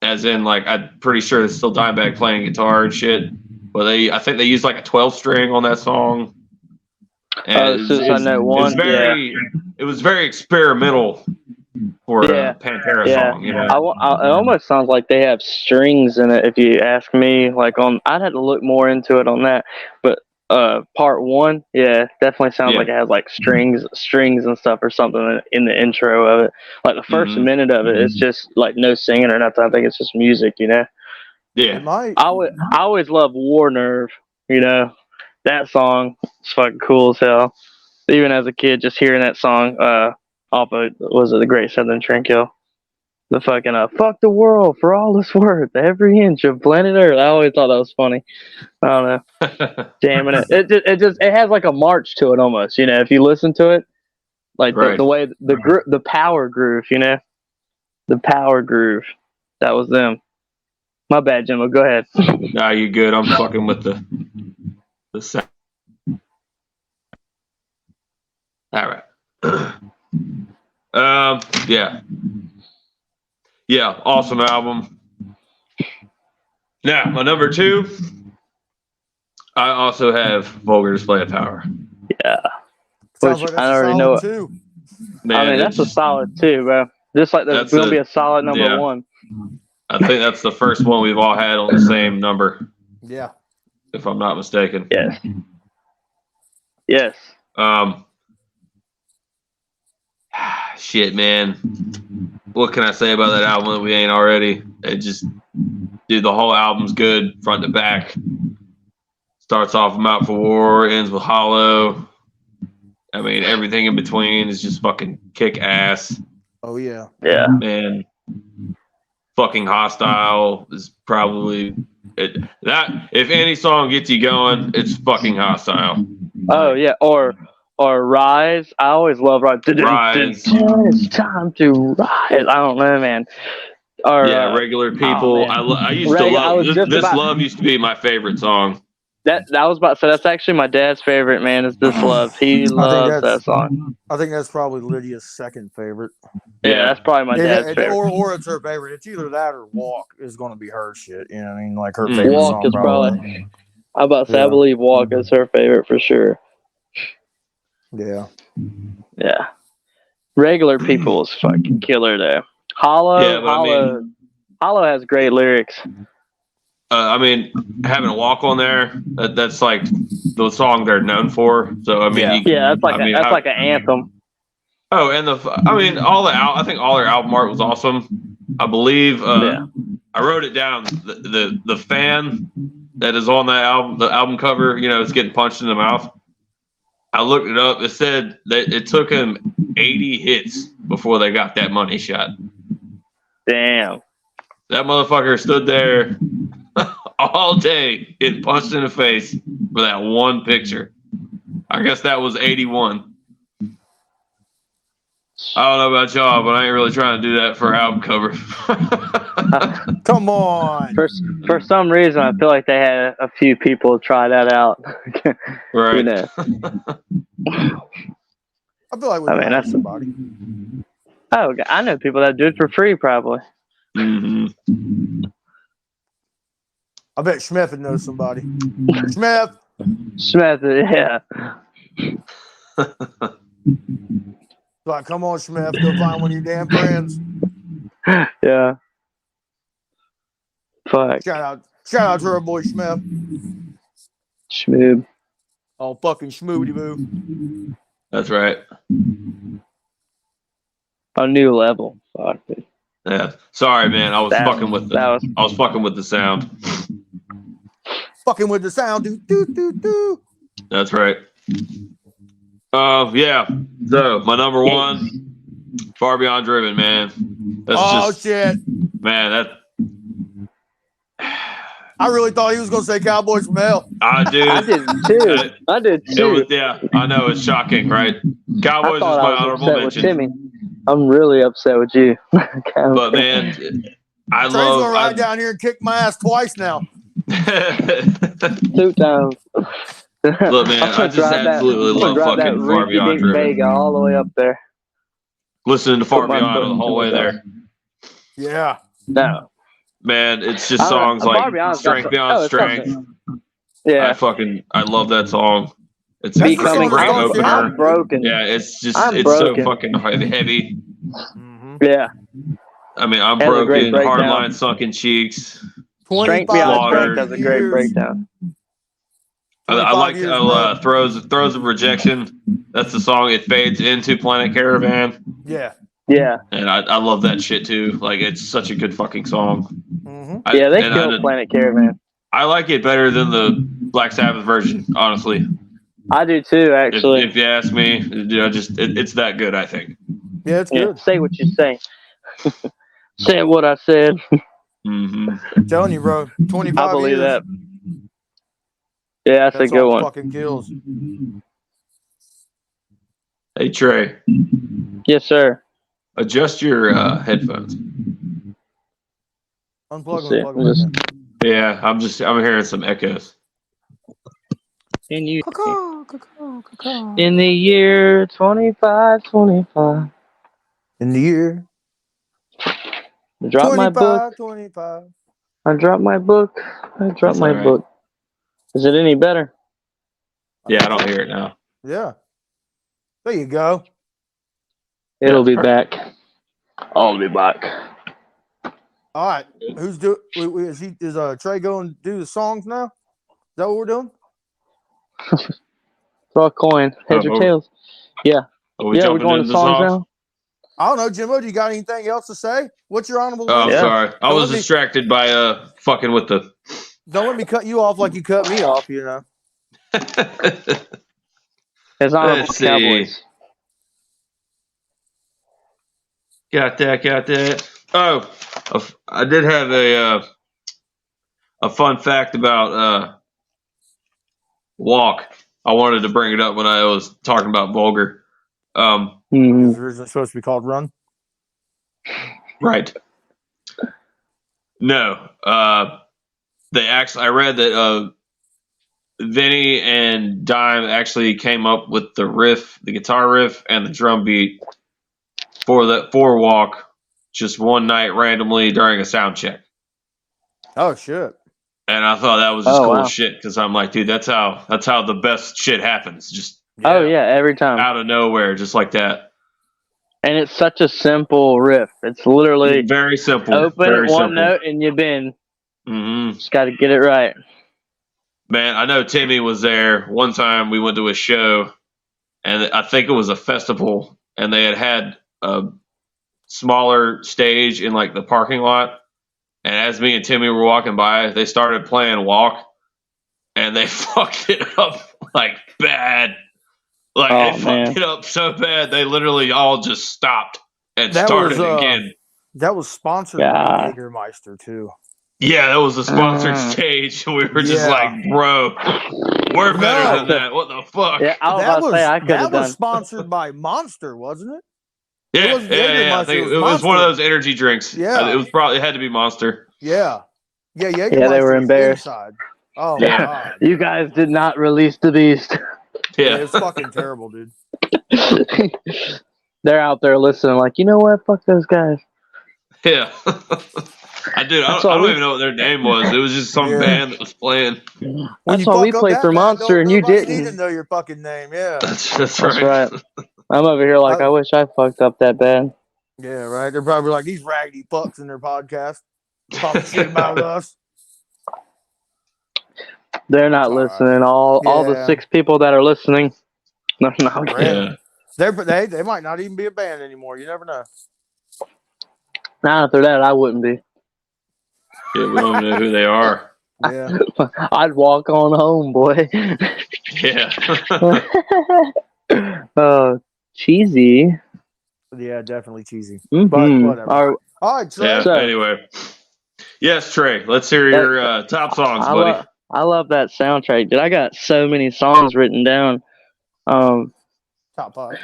S1: As in, like, I'm pretty sure it's still Dimebag playing guitar and shit. But I think they used like a 12 string on that song. And it was very experimental for a Pantera song. You know,
S3: it almost sounds like they have strings in it. If you ask me, like I'd have to look more into it on that. But part 1, definitely sounds like it has like strings and stuff or something in the intro of it. Like the first minute of it, it's just like no singing or nothing. I think it's just music, you know.
S1: Yeah,
S3: I always love War Nerve. You know, that song is fucking cool as hell. Even as a kid, just hearing that song off of The Great Southern Tranquil. The fucking fuck the world for all it's worth, every inch of planet Earth. I always thought that was funny. I don't know. Jamming it. It has like a march to it almost, you know, if you listen to it. Like the way the power groove, you know. The power groove. That was them. My bad, Jimbo. Go ahead.
S1: Nah, you good. I'm fucking with the sound. All right. Yeah, awesome album. Now, my number 2, I also have Vulgar Display of Power.
S3: Yeah.
S2: Sounds like that's
S3: I already know it.
S2: 2.
S3: Man, I mean, that's a solid 2, bro. Just like there's going to be a solid number 1.
S1: I think that's the first one we've all had on the same number.
S2: Yeah.
S1: If I'm not mistaken.
S3: Yes. Yes.
S1: Shit, man. What can I say about that album that we ain't already? Dude, the whole album's good, front to back. Starts off with Out for War, ends with Hollow. I mean, everything in between is just fucking kick ass.
S2: Oh, yeah.
S3: Yeah.
S1: Man. Fucking Hostile is probably that. If any song gets you going, it's fucking Hostile.
S3: Oh yeah, or Rise. I always love Rise.
S1: Rise.
S3: It's time to rise. I don't know, man. Or
S1: Regular People. I used to love this. Love used to be my favorite song.
S3: That was about. So that's actually my dad's favorite. Man, is This Love. He loves that song.
S2: I think that's probably Lydia's second favorite.
S3: Yeah, that's probably my dad's favorite.
S2: Or it's her favorite. It's either that or Walk is going to be her shit. You know what I mean? Like her favorite
S3: Walk
S2: song.
S3: Is probably. I about to say, I believe Walk is her favorite for sure.
S2: Yeah.
S3: Yeah. Regular People is fucking killer there. Hollow has great lyrics.
S1: I mean, having a Walk on there, that's like the song they're known for. So I mean,
S3: that's like an anthem.
S1: Oh, and I think all their album art was awesome. I believe I wrote it down. The fan that is on that album, the album cover, you know, it's getting punched in the mouth. I looked it up. It said that it took him 80 hits before they got that money shot.
S3: Damn.
S1: That motherfucker stood there all day getting punched in the face for that one picture. I guess that was 81. I don't know about y'all, but I ain't really trying to do that for an album cover.
S2: Come on.
S3: For some reason, I feel like they had a few people try that out.
S1: Right.
S3: You know.
S2: I feel like we that's somebody.
S3: Oh, I know people that do it for free, probably.
S1: Mm-hmm.
S2: I bet Schmeth would know somebody. Schmeth,
S3: yeah.
S2: Like, come on, Schmeth, go find one of your damn friends.
S3: Yeah. Fuck.
S2: Shout out to our boy Schmeth.
S3: Schmoob.
S2: Oh, fucking schmoody boo.
S1: That's right.
S3: A new level. Fuck, dude.
S1: Yeah. Sorry, man. I was fucking with the sound.
S2: Fucking with the sound. Do.
S1: That's right. Yeah. So my number one, Far Beyond Driven, man. That's
S2: shit.
S1: Man, that.
S2: I really thought he was gonna say Cowboys from Hell.
S3: I did too.
S1: Yeah, I know, it's shocking, right? Cowboys is my honorable mention.
S3: Timmy. I'm really upset with you.
S1: But man,
S2: Trey's gonna ride down here and kick my ass twice now.
S3: 2 times.
S1: Look, man, I just absolutely love fucking Far Beyond Driven.
S3: Vega all the way up there.
S1: Listening to Far Beyond the whole way there.
S2: Yeah.
S3: No.
S1: Man, it's just songs like Strength Beyond Strength.
S3: Yeah.
S1: I love that song. It's a
S3: Becoming
S1: great opener.
S3: I'm broken.
S1: Yeah, it's so fucking heavy.
S2: Mm-hmm.
S3: Yeah.
S1: I mean, I'm broken, hardline, sunken cheeks.
S3: Strength Beyond Strength has a great breakdown.
S1: I like Throws of Rejection. That's the song. It fades into Planet Caravan.
S2: Yeah.
S3: Yeah.
S1: And I love that shit too. Like, it's such a good fucking song.
S2: Mm-hmm.
S3: They killed Planet Caravan.
S1: I like it better than the Black Sabbath version, honestly.
S3: I do too, actually.
S1: If you ask me, it's that good, I think.
S2: Yeah, it's good.
S3: Say what you say. Say what I said.
S1: Mm-hmm.
S2: I'm telling you, bro. 25
S3: I believe
S2: years.
S3: that. Yeah, that's a good one.
S2: Fucking kills.
S1: Hey, Trey.
S3: Yes, sir.
S1: Adjust your headphones.
S2: Unplug them.
S1: Yeah, I'm hearing some echoes.
S3: In the year 2525.
S2: In the year.
S3: I dropped my book.
S2: 25.
S3: I dropped my book. Book. Is it any better?
S1: Yeah, I don't hear it now.
S2: Yeah. There you go.
S3: It'll be back. I'll be back.
S2: All right. Is Trey going to do the songs now? Is that what we're doing?
S3: Throw a coin. Heads or tails. Yeah. We're going to songs now.
S2: I don't know, Jimbo. Do you got anything else to say? What's your honorable?
S1: Oh, I'm sorry. I was distracted by fucking with the.
S2: Don't let me cut you off like you cut me off. You know.
S3: His honorable Cowboys.
S1: Got that. Oh, I did have a fun fact about Walk. I wanted to bring it up when I was talking about Vulgar.
S2: It was originally supposed to be called Run.
S1: Right. No. I read that Vinny and Dime actually came up with the guitar riff and the drum beat for Walk just one night randomly during a sound check.
S2: Oh shit.
S1: And I thought that was just cool shit because I'm like, dude, that's how the best shit happens. Just
S3: every time
S1: out of nowhere, just like that.
S3: And it's such a simple riff. It's literally
S1: very simple.
S3: Open at one note and you've been.
S1: Mm-hmm.
S3: Just got to get it right.
S1: Man, I know Timmy was there one time. We went to a show, and I think it was a festival, and they had a smaller stage in like the parking lot. And as me and Timmy were walking by, they started playing Walk, and they fucked it up like bad. Like they fucked it up so bad, they literally all just stopped and started again.
S2: That was sponsored by Jägermeister too.
S1: Yeah, that was a sponsored stage. We were just like, bro, we're better than that. What the fuck?
S3: Yeah,
S2: that was sponsored by Monster, wasn't it?
S1: Yeah. I think it was one of those energy drinks.
S2: Yeah,
S1: it had to be Monster.
S2: Yeah.
S3: Yeah, they were embarrassed.
S2: Oh
S3: yeah.
S2: My God.
S3: You guys did not release the beast.
S1: Yeah,
S2: it's fucking terrible, dude.
S3: They're out there listening, like, you know what? Fuck those guys.
S1: Yeah. I don't even know what their name was. It was just some band that was playing.
S3: That's why we played for Monster and you didn't.
S2: Need to know your fucking name. Yeah,
S1: that's right.
S3: I'm over here like I wish I fucked up that bad.
S2: Yeah, right. They're probably like these raggedy fucks in their podcast talking shit about us.
S3: They're not listening. All the 6 people that are listening. No,
S2: yeah. They might not even be a band anymore. You never know.
S3: Nah, after that, I wouldn't be.
S1: Yeah, we don't even know who they are.
S2: Yeah,
S3: I'd walk on home, boy.
S1: Yeah.
S3: Cheesy.
S2: Yeah, definitely cheesy.
S3: Mm-hmm.
S2: But whatever. All right, Trey.
S1: Yeah, so, anyway. Yes, Trey. Let's hear your top songs, buddy.
S3: I love that soundtrack. Dude, I got so many songs written down.
S2: Top 5.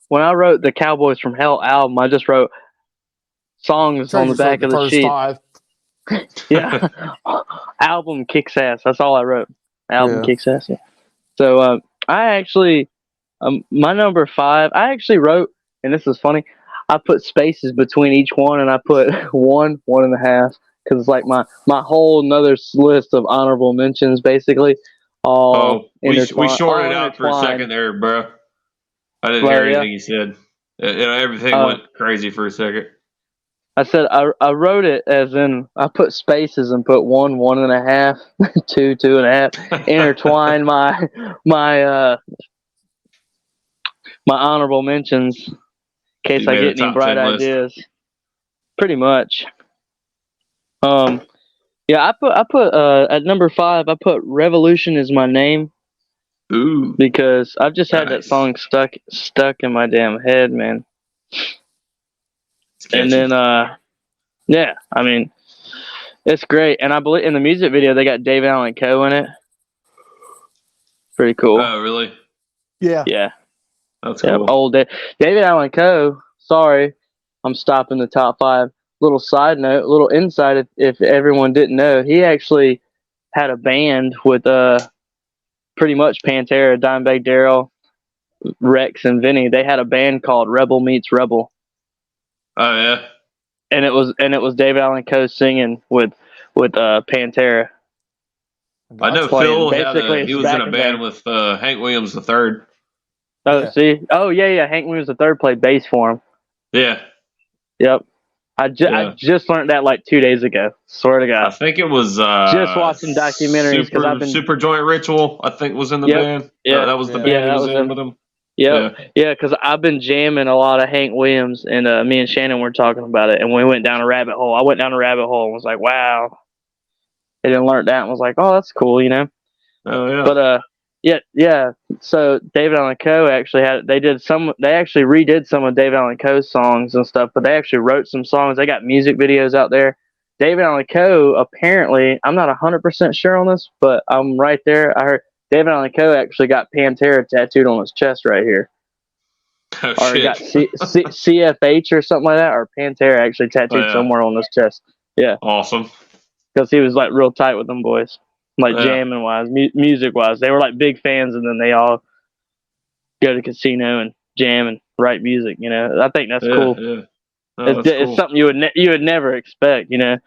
S3: When I wrote the Cowboys from Hell album, I just wrote songs on the back of the sheet.
S2: 5.
S3: Yeah. Album kicks ass. That's all I wrote. Album kicks ass. Yeah. So I actually my number 5, I actually wrote, and this is funny, I put spaces between each one, and I put 1, 1.5, because it's like my whole another list of honorable mentions, basically.
S1: We shorted out for a second there, bro. I didn't hear anything you said. Everything went crazy for a second.
S3: I said I wrote it as in I put spaces and put 1, 1.5, 2, 2.5. Intertwine my honorable mentions in case I get any bright ideas. Pretty much. Yeah, I put at number 5 I put Revolution Is My Name.
S1: Ooh.
S3: Because I've just had that song stuck in my damn head, man. And then yeah, I mean, it's great. And I believe in the music video they got David Allan Coe in it. Pretty cool.
S1: Oh, really?
S2: Yeah.
S3: Yeah.
S1: That's cool.
S3: Old David Allan Coe. Sorry, I'm stopping the top 5. Little side note, little insight if everyone didn't know, he actually had a band with pretty much Pantera, Dimebag Darrell, Rex, and Vinny. They had a band called Rebel Meets Rebel.
S1: Oh yeah.
S3: And it was David Allan Coe singing with Pantera.
S1: I know Phil he was in a band with Hank Williams III.
S3: Oh, yeah. See? Oh, yeah. Hank Williams III played bass for him.
S1: Yeah.
S3: Yep. I just learned that like 2 days ago. Swear to God.
S1: I think it was
S3: just watching documentaries because I've been
S1: Super Joint Ritual. I think was in the band.
S3: Yeah,
S1: that was the band he was in with him.
S3: Yeah, because I've been jamming a lot of Hank Williams, and me and Shannon were talking about it, and we went down a rabbit hole. I went down a rabbit hole and was like, "Wow!" I didn't learn that, and was like, "Oh, that's cool," you know.
S1: Oh yeah.
S3: But yeah. So David Allan Coe actually they actually redid some of David Allan Coe's songs and stuff, but they actually wrote some songs. They got music videos out there. David Allan Coe, apparently, I'm not 100% sure on this, but I'm right there. I heard David Allan Coe actually got Pantera tattooed on his chest right here.
S1: Oh,
S3: or
S1: shit.
S3: Got CFH or something like that, or Pantera actually tattooed somewhere on his chest. Yeah.
S1: Awesome.
S3: Because he was like real tight with them boys. Like jamming wise, music wise. They were like big fans, and then they all go to casino and jam and write music, you know. I think that's cool.
S1: Yeah. No,
S3: it's something you would never expect, you know.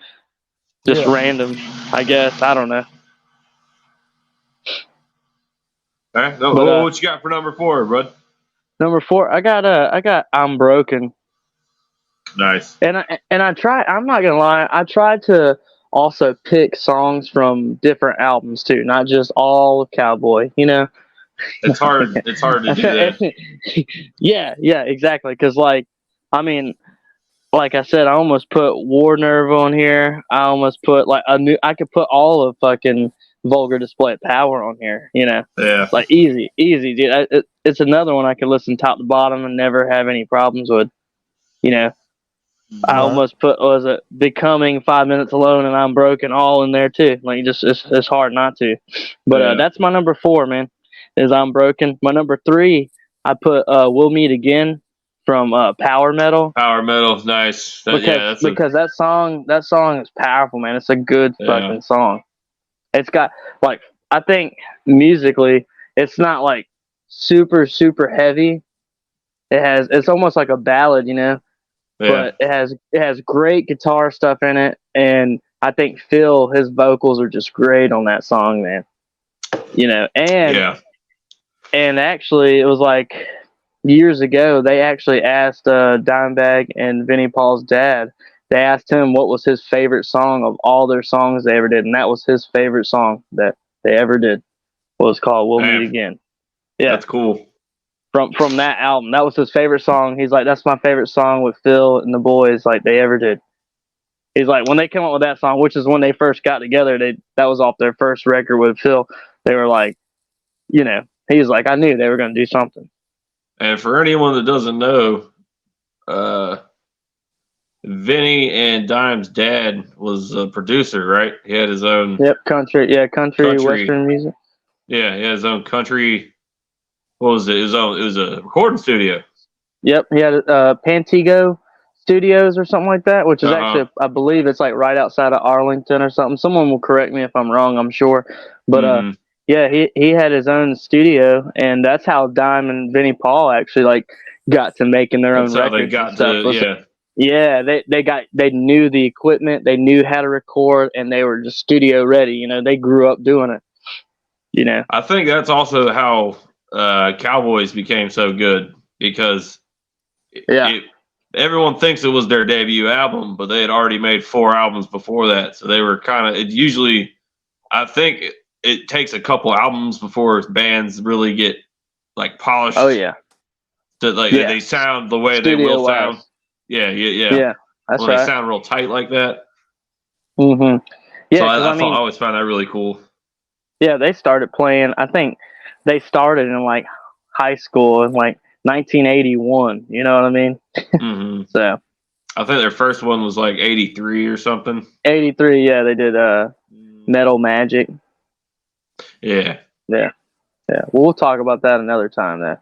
S3: Just random, I guess. I don't know.
S1: All right. What you got for number 4, bud?
S3: Number 4, I got I'm Broken.
S1: Nice.
S3: And I tried. I'm not gonna lie. I tried to also pick songs from different albums too, not just all of Cowboy. You know.
S1: It's hard. It's hard to do that.
S3: Yeah, exactly. Because like I said, I almost put War Nerve on here. I almost put I could put all of fucking Vulgar Display of Power on here. You know.
S1: Yeah.
S3: Like easy, dude. It's another one I could listen top to bottom and never have any problems with. You know. I almost put Becoming, 5 Minutes Alone, and I'm Broken all in there too. Like it's hard not to. But that's my number 4, man. Is I'm Broken. My number 3, I put We'll Meet Again from Power Metal.
S1: Power Metal's nice.
S3: Because that song is powerful, man. It's a good fucking song. It's got I think musically it's not like super super heavy. It's almost like a ballad, you know. but it has great guitar stuff in it, and I think Phil, his vocals are just great on that song, man. And actually, it was like years ago, they actually asked Dimebag and Vinnie Paul's dad. They asked him what was his favorite song of all their songs they ever did, and that was his favorite song that they ever did. Was called "We'll Meet Again." Yeah,
S1: that's cool.
S3: From that album, that was his favorite song. He's like, "That's my favorite song with Phil and the boys, like they ever did." He's like, when they came up with that song, which is when they first got together, that was off their first record with Phil. They were like, he's like, I knew they were going to do something.
S1: And for anyone that doesn't know, Vinny and Dime's dad was a producer, right? He had his own.
S3: Yep, country, western music.
S1: Yeah, he had his own country. What was it? It was a recording studio.
S3: Yep, he had Pantego Studios or something like that, which is actually, I believe it's like right outside of Arlington or something. Someone will correct me if I'm wrong, I'm sure. But yeah, he had his own studio, and that's how Dime and Vinnie Paul actually like got to making their own records. They got to, yeah, they knew the equipment, they knew how to record, and they were just studio ready. They grew up doing it.
S1: I think that's also how Cowboys became so good, because everyone thinks it was their debut album, but they had already made 4 albums before that. So they were kind of, I think it takes a couple albums before bands really get like polished.
S3: Oh yeah.
S1: They sound the way studio they will sound. Yeah.
S3: That's
S1: when
S3: right.
S1: They sound real tight like that.
S3: Mm-hmm. Yeah.
S1: So I always found that really cool.
S3: Yeah, they started playing. I think they started in like high school in like 1981. You know what I mean?
S1: Mm-hmm.
S3: So
S1: I think their first one was like 83 or something.
S3: 83, yeah, they did Metal Magic.
S1: Yeah.
S3: We'll talk about that another time.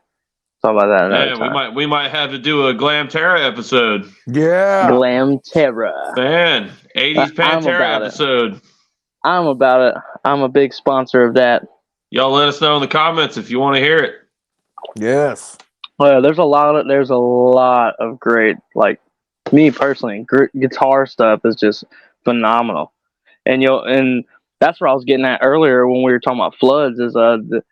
S1: We might have to do a Glamterra episode.
S2: Yeah,
S3: Glamterra.
S1: Man, 80s Pantera episode.
S3: I'm about it. I'm a big sponsor of that.
S1: Y'all let us know in the comments if you want to hear it.
S2: Yes.
S3: Well, there's a lot of great, like me personally, guitar stuff is just phenomenal. And that's where I was getting at earlier when we were talking about Floods is the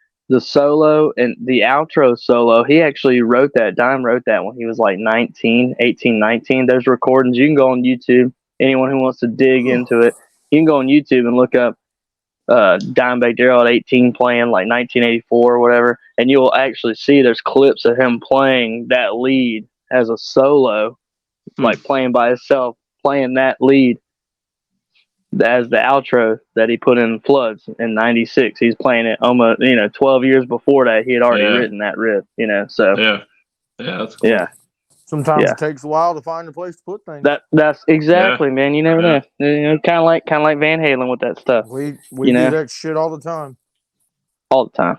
S3: solo and the outro solo. He actually wrote that. Dime wrote that when he was like 18, 19. There's recordings. You can go on YouTube. Anyone who wants to dig into it, you can go on YouTube and look up Dimebag Darrell at 18 playing like 1984 or whatever, and you'll actually see there's clips of him playing that lead as a solo, like playing by himself, playing that lead as the outro that he put in Floods in '96. He's playing it almost 12 years before that. He had already written that riff, so
S1: yeah, that's cool.
S3: Yeah.
S2: Sometimes it takes a while to find a place to put things.
S3: That's exactly, man. You never know. Kind of like Van Halen with that stuff.
S2: We do that shit all the time.
S3: All the time.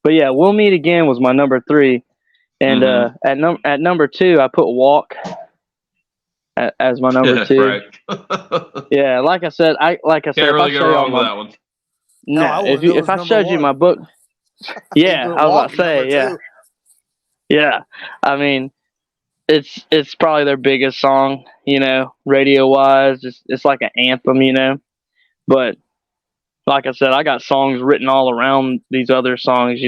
S3: But yeah, We'll Meet Again was my number 3, and at number 2 I put Walk as my number 2.
S1: Right.
S3: Yeah, like I said,
S1: Can't really go wrong with that one.
S3: No, if I showed you my book, yeah, I was about to say, yeah. I mean, it's probably their biggest song, radio wise. It's like an anthem, But like I said, I got songs written all around these other songs,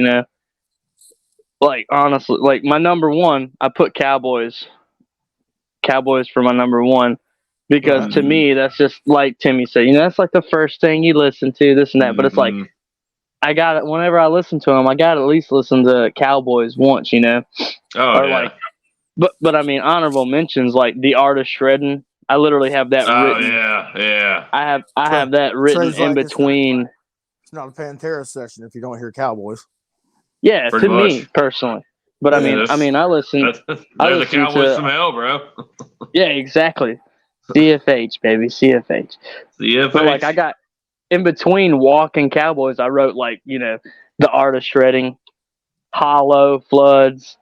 S3: Like honestly, like my number 1, I put Cowboys for my number 1 because to me that's just like Timmy said, that's like the first thing you listen to, this and that. But it's like I got it whenever I listen to them, I got to at least listen to Cowboys once,
S1: Oh,
S3: or like. But I mean, honorable mentions like The Art of Shredding. I literally have that written.
S1: Yeah.
S3: I have that written in between.
S2: It's not a Pantera session if you don't hear Cowboys.
S3: Yeah, pretty much. Me personally. But I mean, I listen.
S1: They're the Cowboys from hell, bro.
S3: Yeah, exactly. CFH, baby, CFH. But like I got in between Walk and Cowboys, I wrote like The Art of Shredding, Hollow, Floods,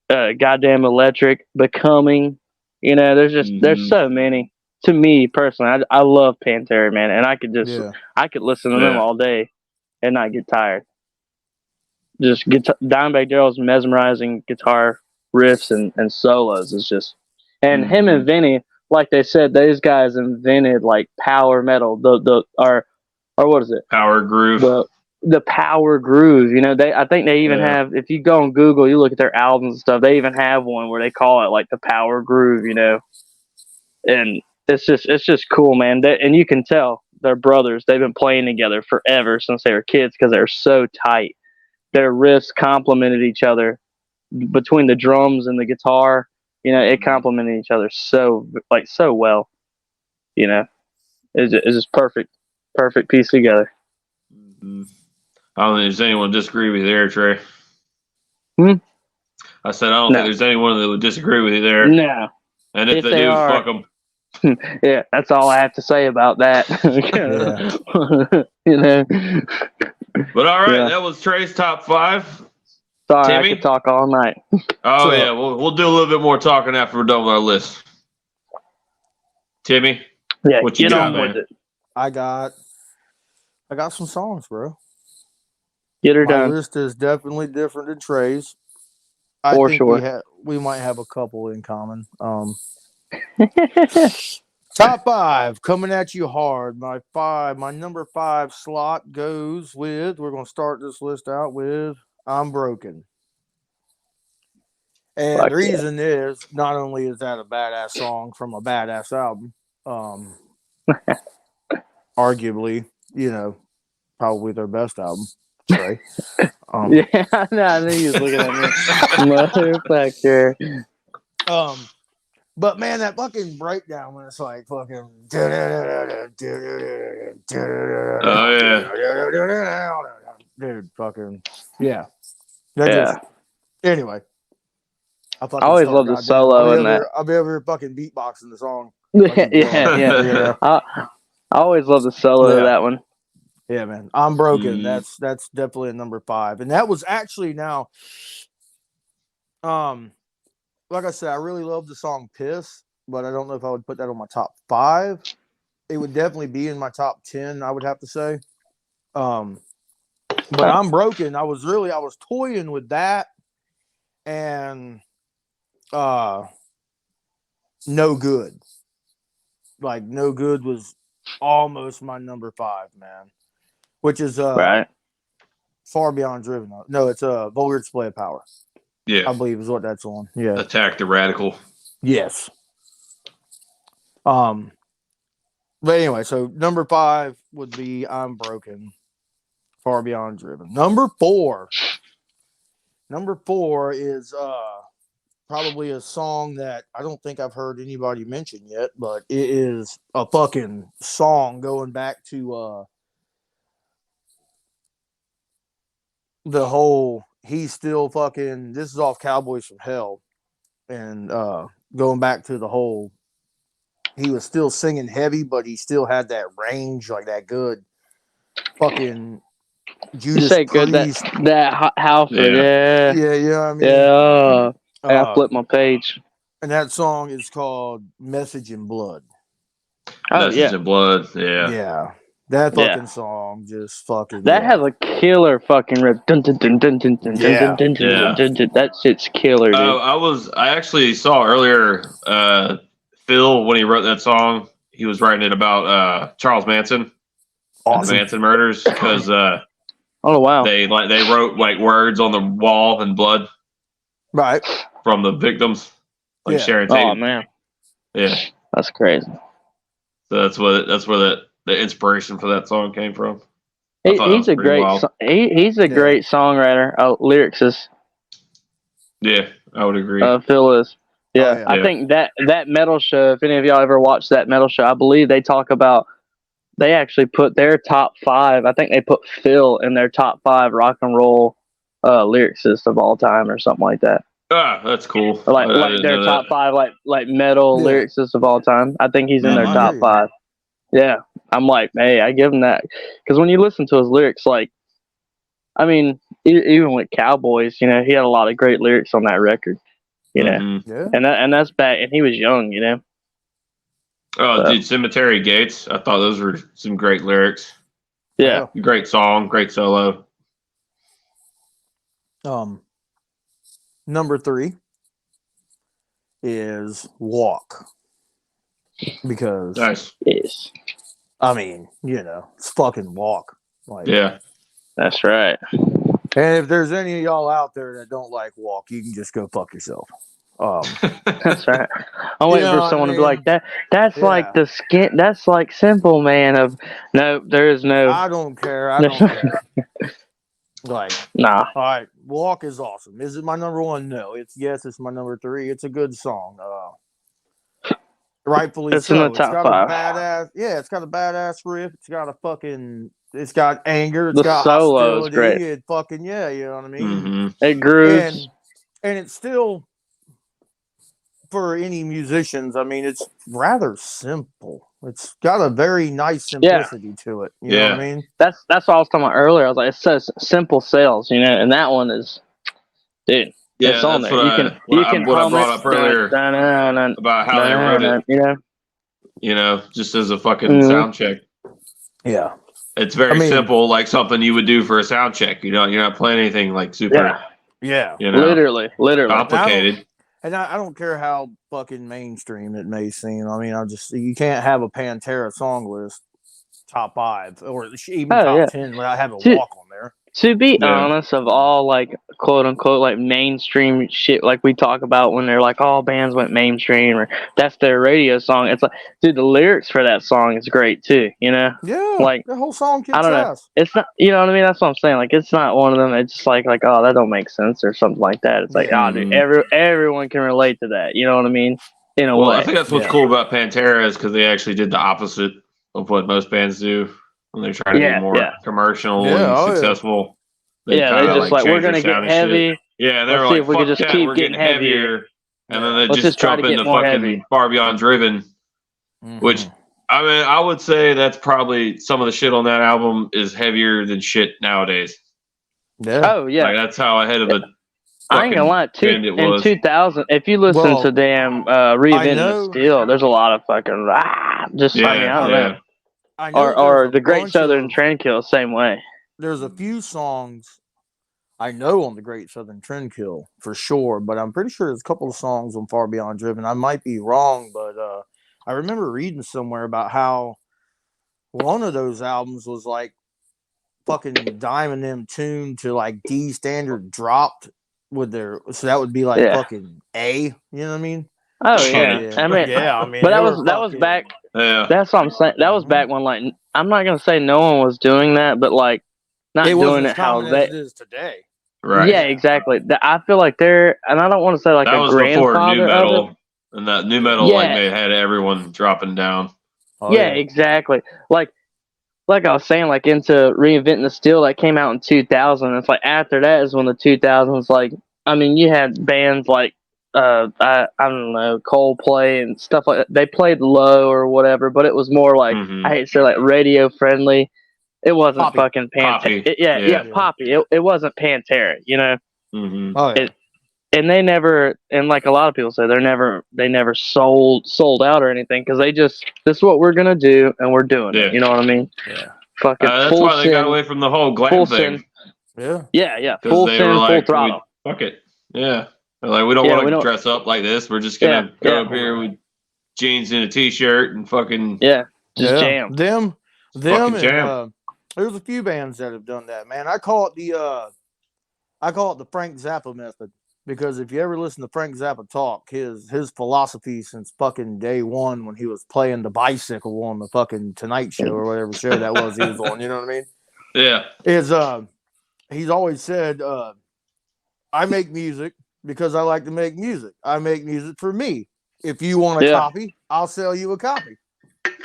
S3: Goddamn Electric, Becoming. There's so many. To me personally, I love Pantera, man, and I could listen to them all day and not get tired. Just Dimebag Darrell's mesmerizing guitar riffs and solos is just And him and Vinny, like they said, those guys invented like power metal, or what is it?
S1: Power groove.
S3: The power groove. You know, I think they even have, if you go on Google, you look at their albums and stuff, they even have one where they call it like the power groove, you know. And it's just cool, man. And you can tell they're brothers. They've been playing together forever since they were kids because they're so tight. Their riffs complemented each other between the drums and the guitar. You know, it complemented each other so well. You know, it's just perfect piece together.
S1: Mm-hmm. I don't think there's anyone disagree with you there, Trey. I said I don't think there's anyone that would disagree with you there.
S3: No.
S1: And if they do, fuck them.
S3: Yeah, that's all I have to say about that. You know.
S1: But all right, that was Trey's top 5.
S3: Sorry,
S1: Timmy?
S3: I could talk all night.
S1: Oh yeah, we'll do a little bit more talking after we're done with our list. Timmy,
S3: what you got, man? With it.
S2: I got some songs, bro.
S3: Get her
S2: My
S3: done.
S2: My list is definitely different than Trey's.
S3: For sure.
S2: We might have a couple in common. Top 5 coming at you hard. My number 5 slot goes with. We're gonna start this list out with "I'm Broken," and the reason is not only is that a badass song from a badass album, arguably, you know, probably their best album. Trey.
S3: I knew he was looking at me, motherfucker.
S2: But man, that fucking breakdown when it's like fucking.
S1: Oh yeah,
S2: dude, fucking yeah. Anyway,
S3: I always love the solo in that.
S2: I'll be over here fucking beatboxing the song.
S3: Yeah. I always love the solo of that one.
S2: Yeah, man. "I'm Broken." That's definitely a number 5, and that was actually now. Like I said, I really love the song "Piss," but I don't know if I would put that on my top 5. It would definitely be in my top 10, I would have to say. But "I'm Broken," I was toying with that, and "No Good." Like "No Good" was almost my number 5, man. Which is
S3: right.
S2: Far Beyond Driven. No, it's a Vulgar Display of Power.
S1: Yeah,
S2: I believe is what that's on. Yeah,
S1: Attack the Radical.
S2: Yes. But anyway, so number 5 would be "I'm Broken," Far Beyond Driven. Number 4 is probably a song that I don't think I've heard anybody mention yet, but it is a fucking song going back to the whole "He's Still Fucking." This is off Cowboys from Hell, and going back to the whole, he was still singing heavy, but he still had that range, like that good fucking Judas Priest.
S3: That Halford, yeah.
S2: Yeah, you know what I mean?
S3: Yeah. I flipped my page.
S2: And that song is called "Message in Blood."
S1: Message in Blood, yeah.
S2: Yeah. That fucking song just fucking.
S3: That has a killer fucking riff. Dun, dun, dun, dun, dun, dun, dun, dun, dun, dun, dun. That shit's killer, dude.
S1: I actually saw earlier Phil, when he wrote that song, he was writing it about Charles Manson.
S2: Awesome.
S1: The Manson murders, because
S3: oh wow,
S1: they wrote like words on the wall in blood,
S2: right,
S1: from the victims, like Sharon Tate.
S3: Oh man,
S1: yeah,
S3: that's crazy.
S1: So that's where the inspiration for that song came from.
S3: He's a great songwriter. Lyricist.
S1: Yeah, I would agree.
S3: Phil is. Yeah, I think that metal show, if any of y'all ever watched that metal show, I believe they talk about, they actually put their top 5, I think they put Phil in their top 5 rock and roll lyricists of all time or something like that.
S1: Ah, that's cool.
S3: Like their top 5 like metal lyricists of all time. I think he's in their top 5. Yeah. I'm like, hey, I give him that. Because when you listen to his lyrics, like, I mean, even with Cowboys, you know, he had a lot of great lyrics on that record. You know, and that's back, and he was young, you know.
S1: Oh, dude, Cemetery Gates. I thought those were some great lyrics.
S3: Yeah,
S1: great song, great solo.
S2: Number 3 is Walk. Because,
S1: nice.
S3: Yes.
S2: I mean, it's fucking Walk. Like,
S1: yeah.
S3: That's right.
S2: And if there's any of y'all out there that don't like Walk, you can just go fuck yourself.
S3: That's right. I'm waiting for someone to be like that. That's like the skin. That's like Simple Man. No, there is no.
S2: I don't care. I don't care. Like,
S3: nah.
S2: All right, Walk is awesome. Is it my number one? No. It's my number 3. It's a good song. Rightfully
S3: it's
S2: so.
S3: In the
S2: It's
S3: top
S2: got
S3: 5.
S2: a badass. Yeah, it's got a badass riff. It's got a fucking. It's got anger. It's
S3: the
S2: got
S3: solo
S2: hostility.
S3: Is great.
S2: It fucking you know what I mean.
S1: Mm-hmm.
S3: It grooves.
S2: And it's still for any musicians. I mean, it's rather simple. It's got a very nice simplicity to it. You know what I mean?
S3: That's what I was talking about earlier. I was like, it says simple sales, and that one is, dude.
S1: Yeah,
S3: it's on
S1: that's
S3: there. You can
S1: what I
S3: hum
S1: brought
S3: it,
S1: up earlier about how they wrote it. Just as a fucking sound check.
S2: Yeah,
S1: it's very simple, like something you would do for a sound check. You're not playing anything like super.
S2: Yeah.
S3: Literally
S1: complicated.
S2: I don't care how fucking mainstream it may seem. I mean, you can't have a Pantera song list top 5 or even top 10 without having Walk on there.
S3: To be honest, of all like quote unquote like mainstream shit, like we talk about when they're like all bands went mainstream or that's their radio song. It's like, dude, the lyrics for that song is great too.
S2: Yeah,
S3: like
S2: the whole song kicks
S3: I don't know.
S2: ass.
S3: It's not, you know what I mean. That's what I'm saying. Like it's not one of them. It's just like oh that don't make sense or something like that. It's like dude, everyone can relate to that. You know what I mean? In a way.
S1: I think that's what's cool about Pantera is because they actually did the opposite of what most bands do. When they're trying to be more commercial and successful.
S3: They just like we're gonna get heavy.
S1: Yeah, they were like,
S3: see if we can just keep getting heavier.
S1: And then they just jump into fucking Far Beyond Driven. Which, I mean, I would say that's probably some of the shit on that album is heavier than shit nowadays.
S2: Yeah.
S3: Oh, yeah.
S1: Like, that's how ahead of the
S3: I ain't gonna lie, in 2000, if you listen to damn Reinventing the Steel, there's a lot of fucking I don't know. Or the Great Southern Trendkill, same way.
S2: There's a few songs I know on the Great Southern Trendkill for sure, but I'm pretty sure there's a couple of songs on Far Beyond Driven. I might be wrong, but I remember reading somewhere about how one of those albums was like fucking Diamond M tuned to like D standard dropped with so that would be like fucking A. You know what I mean?
S3: Oh yeah. I mean, but that was back.
S1: Yeah,
S3: that's what I'm saying. That was back when like I'm not gonna say no one was doing that, but like not doing it how
S2: it is today.
S1: Right.
S3: Yeah, exactly. I feel like and I don't want to say like
S1: that
S3: a
S1: was
S3: grandfather
S1: before new metal,
S3: of it.
S1: And that new metal had everyone dropping down.
S3: Exactly. Like I was saying, like into Reinventing the Steel that came out in 2000. It's like after that is when the 2000s, like I mean, you had bands like I don't know, Coldplay and stuff like that. They played low or whatever, but it was more like I hate to say like radio friendly. It wasn't
S2: Poppy.
S3: fucking Pantera. Poppy. It wasn't Pantera, you know.
S1: Mm-hmm.
S2: Oh yeah.
S3: And they never, and like a lot of people say, they never sold out or anything because this is what we're gonna do and we're doing it. You know what I mean?
S2: Yeah.
S3: Fucking
S1: that's why they got away from the whole glam thing.
S2: Yeah.
S3: Full send, full throttle.
S1: Fuck it. Yeah. They're like, we don't want to dress up like this. We're just gonna go up here with jeans and a t-shirt and fucking
S3: jam.
S2: Them and
S1: jam.
S2: There's a few bands that have done that, man. I call it the Frank Zappa method. Because if you ever listen to Frank Zappa talk, his philosophy since fucking day one when he was playing the bicycle on the fucking Tonight Show or whatever show that was he was on, you know what I mean?
S1: Yeah.
S2: Is he's always said, I make music because I like to make music. I make music for me. If you want a copy, I'll sell you a copy.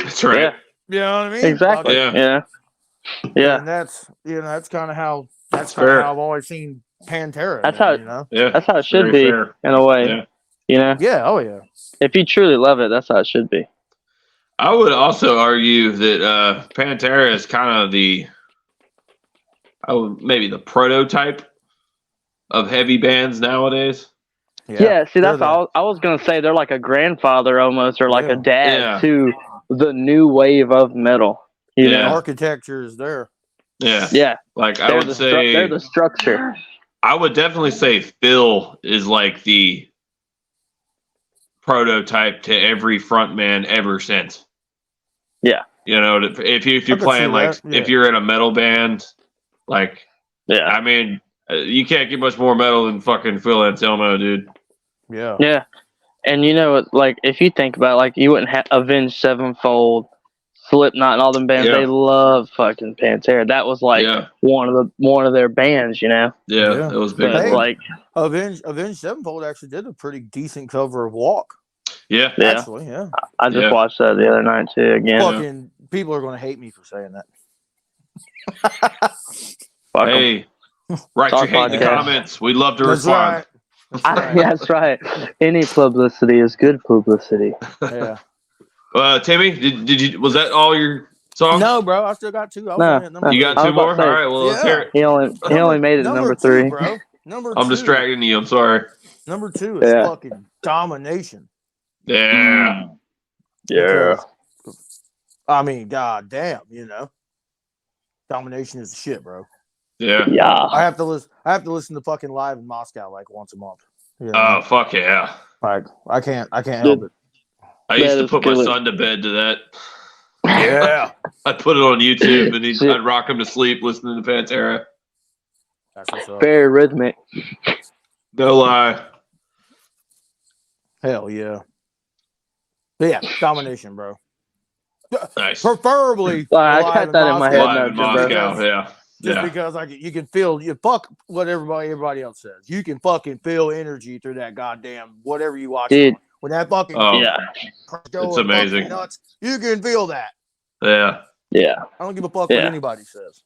S1: That's right.
S3: Yeah.
S2: You know what I mean?
S3: Exactly. Yeah.
S2: And that's kind of how I've always seen Pantera.
S3: That's how that's how it should be in a way.
S1: Yeah.
S3: You know?
S2: Yeah, oh yeah.
S3: If you truly love it, that's how it should be.
S1: I would also argue that Pantera is kind of maybe the prototype of heavy bands nowadays.
S3: Yeah, see that's all I was gonna say. They're like a grandfather almost or like a dad to the new wave of metal. You know?
S2: Architecture is there.
S1: Yeah.
S3: Yeah.
S1: Like I would say
S3: they're the structure.
S1: I would definitely say Phil is like the prototype to every frontman ever since.
S3: Yeah.
S1: You know, if you're playing if you're in a metal band, like,
S3: yeah,
S1: I mean, you can't get much more metal than fucking Phil Anselmo, dude.
S2: Yeah.
S3: Yeah. And you know, like, if you think about it, like, you wouldn't have Avenged Sevenfold, Slipknot, and all them bands. They love fucking Pantera. That was like one of their bands, you know.
S1: Yeah, it was big.
S3: But, like,
S2: Avenged Sevenfold actually did a pretty decent cover of Walk.
S1: Yeah,
S2: actually, yeah.
S3: I just watched that the other night too. Again,
S2: fucking people are going to hate me for saying
S1: that. Hey, write your hate in the comments. We'd love to respond.
S2: Right. That's right.
S3: That's right. Any publicity is good publicity.
S2: Yeah.
S1: Timmy, did you? Was that all your songs?
S2: No, bro. I still got two.
S1: You got two more. All right. Well, let's hear it.
S3: He only made it number 3,
S2: bro. Number 2.
S1: I'm distracting you. I'm sorry.
S2: Number 2 is fucking Domination.
S1: Yeah.
S3: Yeah.
S2: I mean, god damn, you know. Domination is the shit, bro.
S1: Yeah.
S3: Yeah.
S2: I have to listen to fucking Live in Moscow like once a month.
S1: You know? Oh, fuck yeah.
S2: Like, I can't help it.
S1: I used to put my son to bed to that.
S2: Yeah.
S1: I'd put it on YouTube and I'd rock him to sleep listening to Pantera.
S2: That's what's up.
S3: Very rhythmic.
S1: No lie.
S2: Hell yeah. But yeah, Domination, bro.
S1: Nice.
S2: Preferably.
S3: I got that in my head.
S1: Live in Moscow, yeah.
S2: Just because like you can feel fuck what everybody else says. You can fucking feel energy through that goddamn whatever you watch.
S3: Dude.
S2: When that fucking
S1: it's amazing.
S2: Nuts, you can feel that.
S1: Yeah.
S3: Yeah.
S2: I don't give a fuck what anybody says.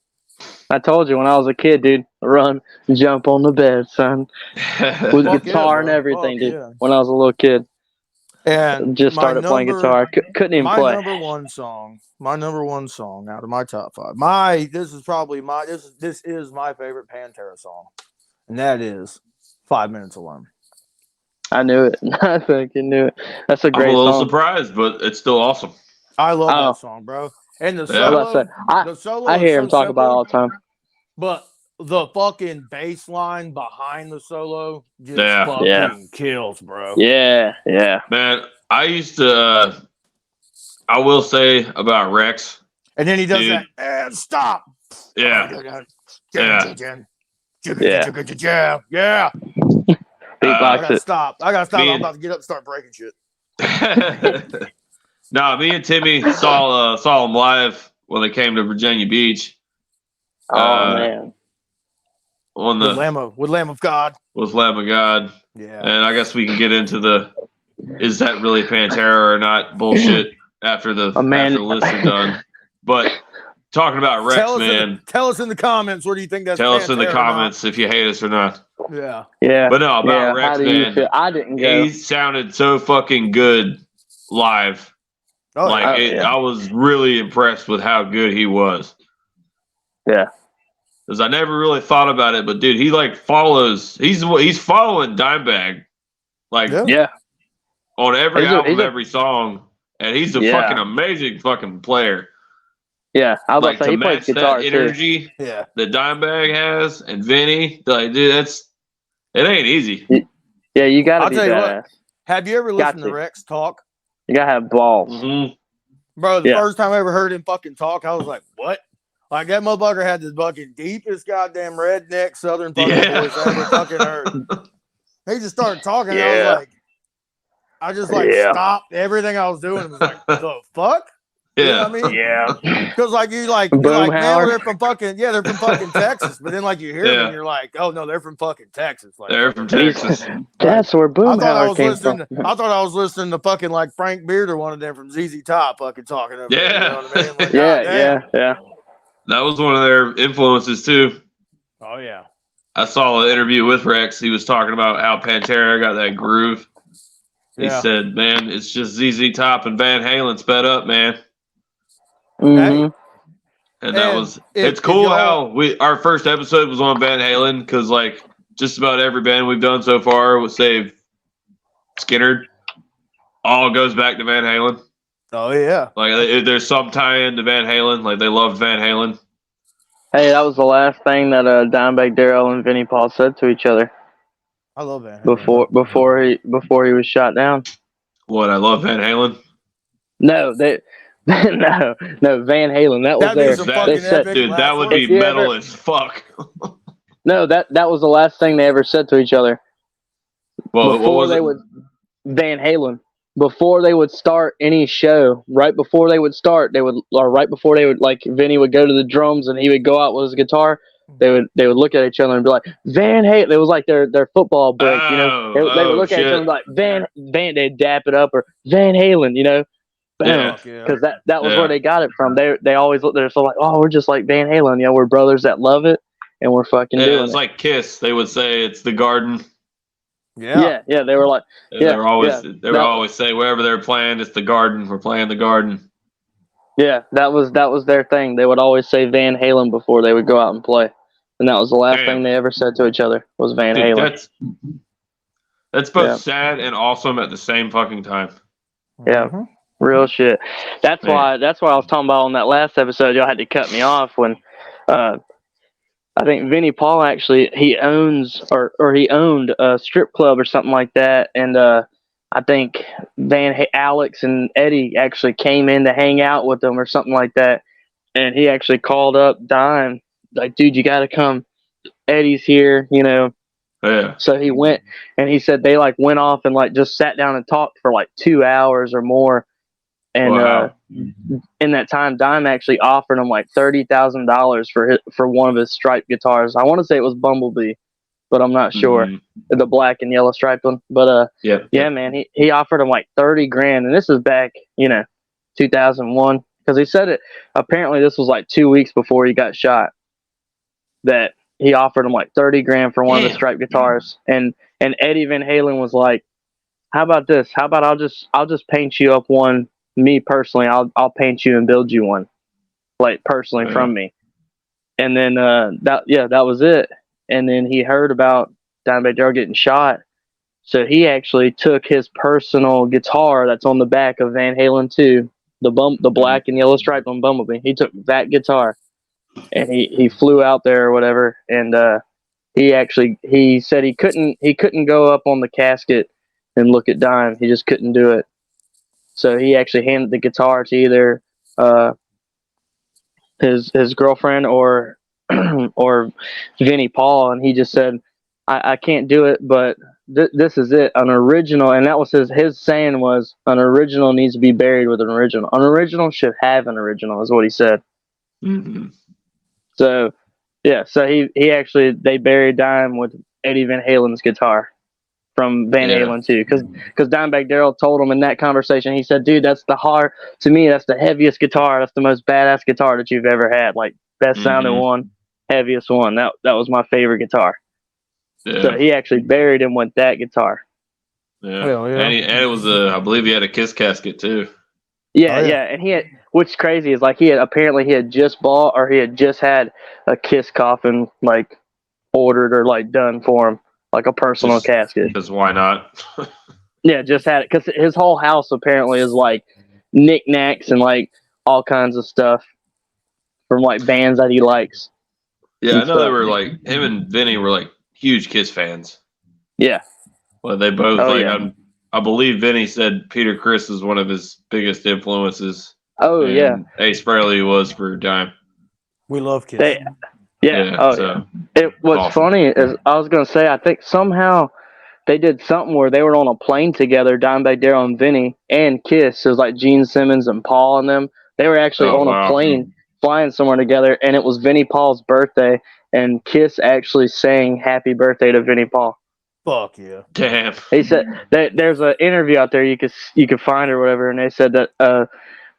S3: I told you when I was a kid, dude, run, jump on the bed, son. With guitar and everything, dude. Yeah. When I was a little kid.
S2: And
S3: just started playing guitar. Couldn't even play.
S2: My number one song out of my top 5. This is my favorite Pantera song. And that is 5 Minutes Alone.
S3: I knew it. I fucking knew it. That's a great song.
S1: I'm a little surprised, but it's still awesome.
S2: I love that song, bro. And the solo,
S3: I hear him talk about it all the time.
S2: But the fucking bass line behind the solo just fucking kills, bro.
S3: Yeah, yeah.
S1: Man, I used to, I will say about Rex.
S2: And then he does that, and stop.
S1: Yeah.
S2: Yeah. I gotta stop. I'm about to get up and start breaking shit.
S1: No, me and Timmy saw them live when they came to Virginia Beach.
S3: Oh man!
S2: With Lamb of God.
S1: With Lamb of God.
S2: Yeah.
S1: And I guess we can get into is that really Pantera or not bullshit after the list is done. But talking about Rex,
S2: tell us in the comments. What do you think that's?
S1: Tell us in the comments if you hate us or not.
S2: Yeah.
S3: Yeah.
S1: But no, about Rex, man.
S3: I didn't go.
S1: He sounded so fucking good live. I was really impressed with how good he was.
S3: Yeah.
S1: Because I never really thought about it, but dude, he follows. He's following Dimebag, on every album, every song, and he's a fucking amazing fucking player.
S3: Yeah, I was
S1: to
S3: he
S1: match
S3: plays guitar
S1: that energy
S3: too.
S1: that Dimebag has and Vinny, dude, it ain't easy.
S3: Yeah, you gotta be badass.
S2: Have you ever listened to Rex talk?
S3: You gotta have balls.
S1: Mm-hmm.
S2: Bro, the first time I ever heard him fucking talk, I was like, what? Like, that motherfucker had the fucking deepest goddamn redneck southern fucking voice I ever fucking heard. He just started talking, and I just stopped everything I was doing and was like, the fuck?
S1: Yeah.
S2: You know what I mean?
S3: Yeah.
S2: Because you're like, man, they're from fucking Texas. But then you hear them and you're like, oh no, they're from fucking Texas.
S1: They're from Texas.
S3: That's where Boomhauer came from.
S2: I thought I was listening to fucking Frank Beard or one of them from ZZ Top fucking talking over
S1: yeah.
S2: You know what I mean?
S3: Yeah.
S1: That was one of their influences too.
S2: Oh yeah.
S1: I saw an interview with Rex. He was talking about how Pantera got that groove. He said, man, it's just ZZ Top and Van Halen sped up, man.
S3: Mm-hmm.
S1: And it's cool how our first episode was on Van Halen because just about every band we've done so far, save Skinner, all goes back to Van Halen.
S2: Oh yeah,
S1: there's some tie-in to Van Halen, they loved Van Halen.
S3: Hey, that was the last thing that Dimebag Darrell and Vinnie Paul said to each other.
S2: I love Van Halen.
S3: Before he was shot down.
S1: What? I love Van Halen.
S3: No, they. No, Van Halen. That was
S2: That'd be
S3: their.
S2: some fucking epic.
S1: Dude, that would be metal as fuck.
S3: No, that was the last thing they ever said to each other.
S1: Well, what was it?
S3: Van Halen. Before they would start any show, right before they would, like, Vinny would go to the drums and he would go out with his guitar. They would look at each other and be like, Van Halen. It was like their football break, you know. They would look at each other and be like, Van. They'd dap it up, or Van Halen, you know. Because that was where they got it from. They always look there, so like, oh, we're just like Van Halen, you know. We're brothers that love it, and we're fucking doing it.
S1: It's like Kiss. They would say it's the Garden.
S3: Yeah. They were like,
S1: they would always say wherever they're playing, it's the Garden. We're playing the Garden. Yeah,
S3: that was their thing. They would always say Van Halen before they would go out and play, and that was the last thing they ever said to each other was Van Halen.
S1: That's both sad and awesome at the same fucking time.
S3: Yeah. Mm-hmm. Real shit. That's why I was talking about on that last episode. Y'all had to cut me off when I think Vinnie Paul actually he owned a strip club or something like that, and I think Alex and Eddie actually came in to hang out with them or something like that, and he actually called up Dime like, dude, you got to come. Eddie's here, you know.
S1: Yeah.
S3: So he went, and he said they like went off and like just sat down and talked for like 2 hours or more. And in that time, Dime actually offered him like $30,000 for one of his striped guitars. I want to say it was Bumblebee, but I'm not sure. Mm-hmm. The black and yellow striped one. But man, he offered him like $30,000, and this is back, 2001, because he said it. Apparently, this was like 2 weeks before he got shot. That he offered him like $30,000 for one of the striped guitars, and Eddie Van Halen was like, "How about this? How about I'll just paint you up one." Me personally, I'll paint you and build you one, like personally from me. And then that was it. And then he heard about Dimebag Darrell getting shot, so he actually took his personal guitar that's on the back of Van Halen 2, the black and yellow stripe on Bumblebee. He took that guitar and he flew out there or whatever, and he said he couldn't go up on the casket and look at Dime. He just couldn't do it. So he actually handed the guitar to either his girlfriend or Vinnie Paul, and he just said, "I can't do it, but this is it, an original." And that was his saying was, "An original needs to be buried with an original. An original should have an original," is what he said.
S1: Mm-hmm.
S3: So he actually they buried Dime with Eddie Van Halen's guitar from Van Halen too, because Dimebag Darrell told him in that conversation, he said, "Dude, that's the heaviest guitar. That's the most badass guitar that you've ever had. Like best sounding one, heaviest one. That was my favorite guitar." Yeah. So he actually buried him with that guitar.
S1: Yeah, and it was I believe he had a Kiss casket too.
S3: Yeah, and he had, what's crazy is like he had just bought or he had just had a Kiss coffin like ordered or like done for him. Like a personal casket.
S1: Because why not?
S3: Yeah, just had it. Because his whole house apparently is like knickknacks and like all kinds of stuff from like bands that he likes.
S1: Yeah, I know they were like, him and Vinny were like huge Kiss fans.
S3: Yeah.
S1: Well, they both I believe Vinny said Peter Criss is one of his biggest influences.
S3: Oh, yeah.
S1: Ace Frehley was for Dime.
S2: We love Kiss.
S3: What's awesome. Funny is I was going to say, I think somehow they did something where they were on a plane together, Dimebag Darrell and Vinny and Kiss. It was like Gene Simmons and Paul and them. They were actually on a plane flying somewhere together, and it was Vinnie Paul's birthday, and Kiss actually sang Happy Birthday to Vinnie Paul.
S2: Fuck yeah.
S1: Damn.
S3: He said that there's an interview out there you could find or whatever, and they said that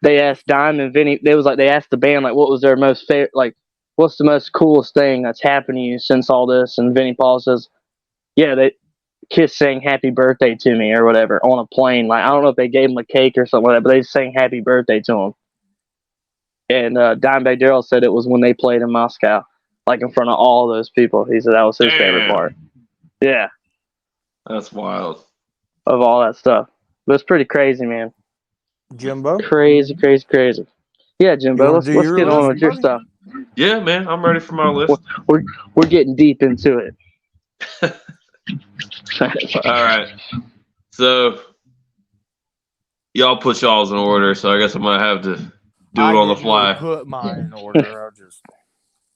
S3: they asked Dime and Vinny, they asked the band like what was their most favorite, like what's the most coolest thing that's happened to you since all this? And Vinnie Paul says, Kiss sang Happy Birthday to me or whatever on a plane. Like, I don't know if they gave him a cake or something like that, but they sang Happy Birthday to him. And Dimebag Darrell said it was when they played in Moscow, like in front of all those people. He said that was his favorite part. Yeah.
S1: That's wild.
S3: Of all that stuff. But it's pretty crazy, man.
S2: Jimbo?
S3: Crazy. Yeah, Jimbo, let's get on with your stuff.
S1: Yeah, man, I'm ready for my list.
S3: We're getting deep into it.
S1: All right. So y'all put y'all's in order, so I guess I'm gonna have to do it on the fly.
S2: Put mine in order.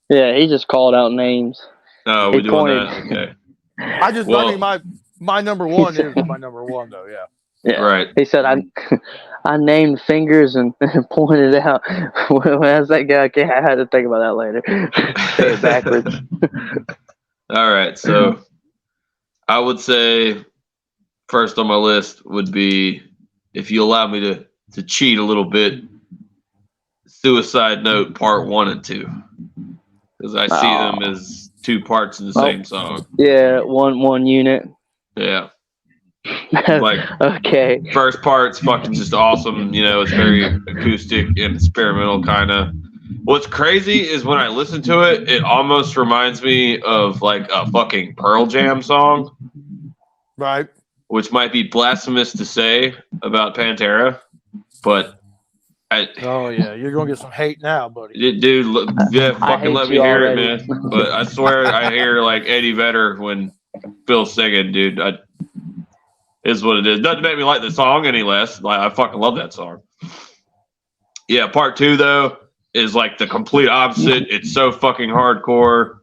S3: Yeah, he just called out names.
S1: Oh, we're doing that. Okay.
S2: I mean, my number one is my number one, though. Yeah.
S3: Yeah.
S1: Right.
S3: He said I named fingers and pointed out. As that guy, okay, I had to think about that later. Say it backwards.
S1: All right, so I would say first on my list would be, if you allow me to cheat a little bit, Suicide Note Part 1 and 2, because I see them as two parts in the same song.
S3: Yeah, one unit.
S1: Yeah. Like,
S3: okay.
S1: First part's fucking just awesome. You know, it's very acoustic and experimental kind of. What's crazy is when I listen to it, it almost reminds me of like a fucking Pearl Jam song.
S2: Right.
S1: Which might be blasphemous to say about Pantera, but
S2: oh yeah, you're gonna get some hate now, buddy.
S1: Dude, yeah, fucking let me hear it, man. But I swear I hear like Eddie Vedder when Phil's singing, dude. Is what it is. Doesn't make me like the song any less. Like, I fucking love that song. Yeah, part 2 though is like the complete opposite. It's so fucking hardcore,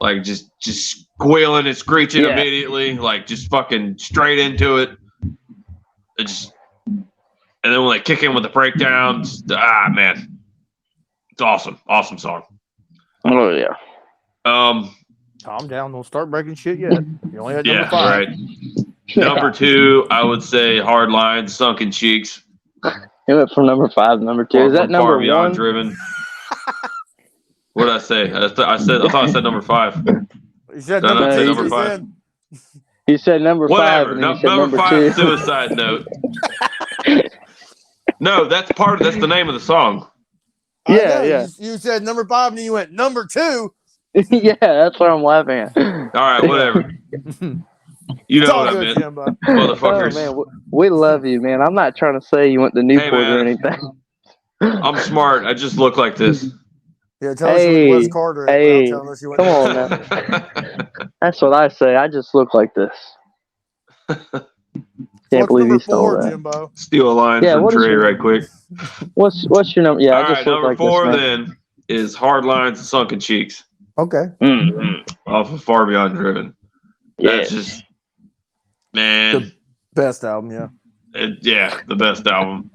S1: like just squealing and screeching immediately, like just fucking straight into it. And then when they kick in with the breakdowns, man, it's awesome song.
S3: Oh yeah.
S2: Calm down, don't start breaking shit yet. You only had number 5.
S1: Right. Number 2, I would say Hard Lines, Sunken Cheeks.
S3: It went from number 5 to number 2. Is that number 1?
S1: Driven. What did I say? I thought I said number 5.
S2: You said number
S1: 5.
S3: You said number 5.
S1: Whatever.
S3: Number
S1: 5.
S3: 2.
S1: Suicide Note. No, that's the name of the song.
S3: Yeah.
S2: You said number 5, and then you went number 2.
S3: Yeah, that's what I'm laughing at.
S1: All right, whatever. You know what I meant, motherfuckers.
S3: Oh, man, we love you, man. I'm not trying to say you went to Newport or anything.
S1: I'm smart. I just look like this.
S2: Yeah, tell us you went to West Carter.
S3: Come on now. That's what I say. I just look like this. Can't believe you stole that.
S2: Jimbo?
S1: Steal a line from Trey right quick.
S3: What's your number? Yeah,
S1: all right, number 4 then is Hard Lines and Sunken Cheeks.
S2: Okay.
S1: Off of Far Beyond Driven. That's just, man.
S2: The best album, yeah.
S1: The best album.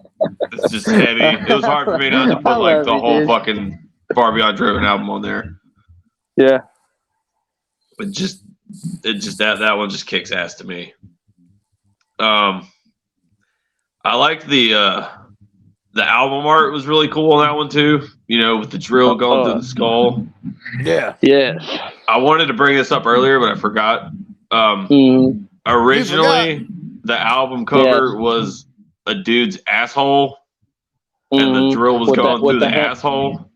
S1: It's just heavy. It was hard for me not to put like the whole fucking Far Beyond Driven album on there.
S3: Yeah.
S1: But that one just kicks ass to me. I like the album art was really cool on that one too. You know, with the drill going through the skull.
S2: Yeah.
S3: Yeah.
S1: I wanted to bring this up earlier, but I forgot. Originally, the album cover was a dude's asshole, and the drill was going through the asshole.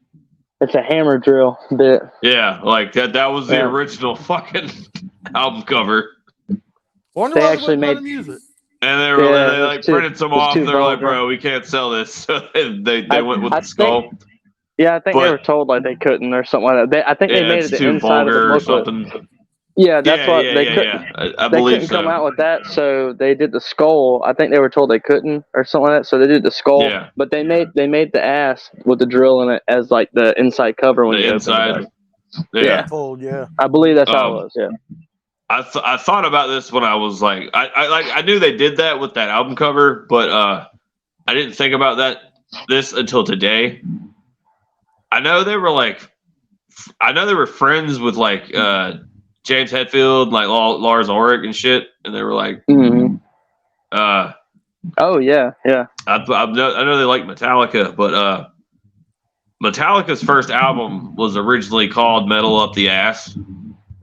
S3: It's a hammer drill bit.
S1: Yeah, like that was the original fucking album cover.
S2: Wonder why they made music.
S1: And they printed some off. They're like, bro, we can't sell this. So they went with the skull.
S3: Yeah, I think they were told like they couldn't or something like that. I think they made it the inside of the booklet.
S1: Or something.
S3: Yeah, that's what they couldn't.
S1: I believe
S3: couldn't come out with that, so they did the skull. I think they were told they couldn't or something like that, so they did the skull.
S1: Yeah.
S3: But they made the ass with the drill in it as like the inside cover when you open it.
S2: Yeah.
S3: I believe that's how it was. Yeah.
S1: I thought about this when I was like, I knew they did that with that album cover, but I didn't think about this until today. I know they were friends with like James Hetfield, like Lars Ulrich and shit, and they were like,
S3: oh yeah.
S1: I know they like Metallica, but Metallica's first album was originally called Metal Up the Ass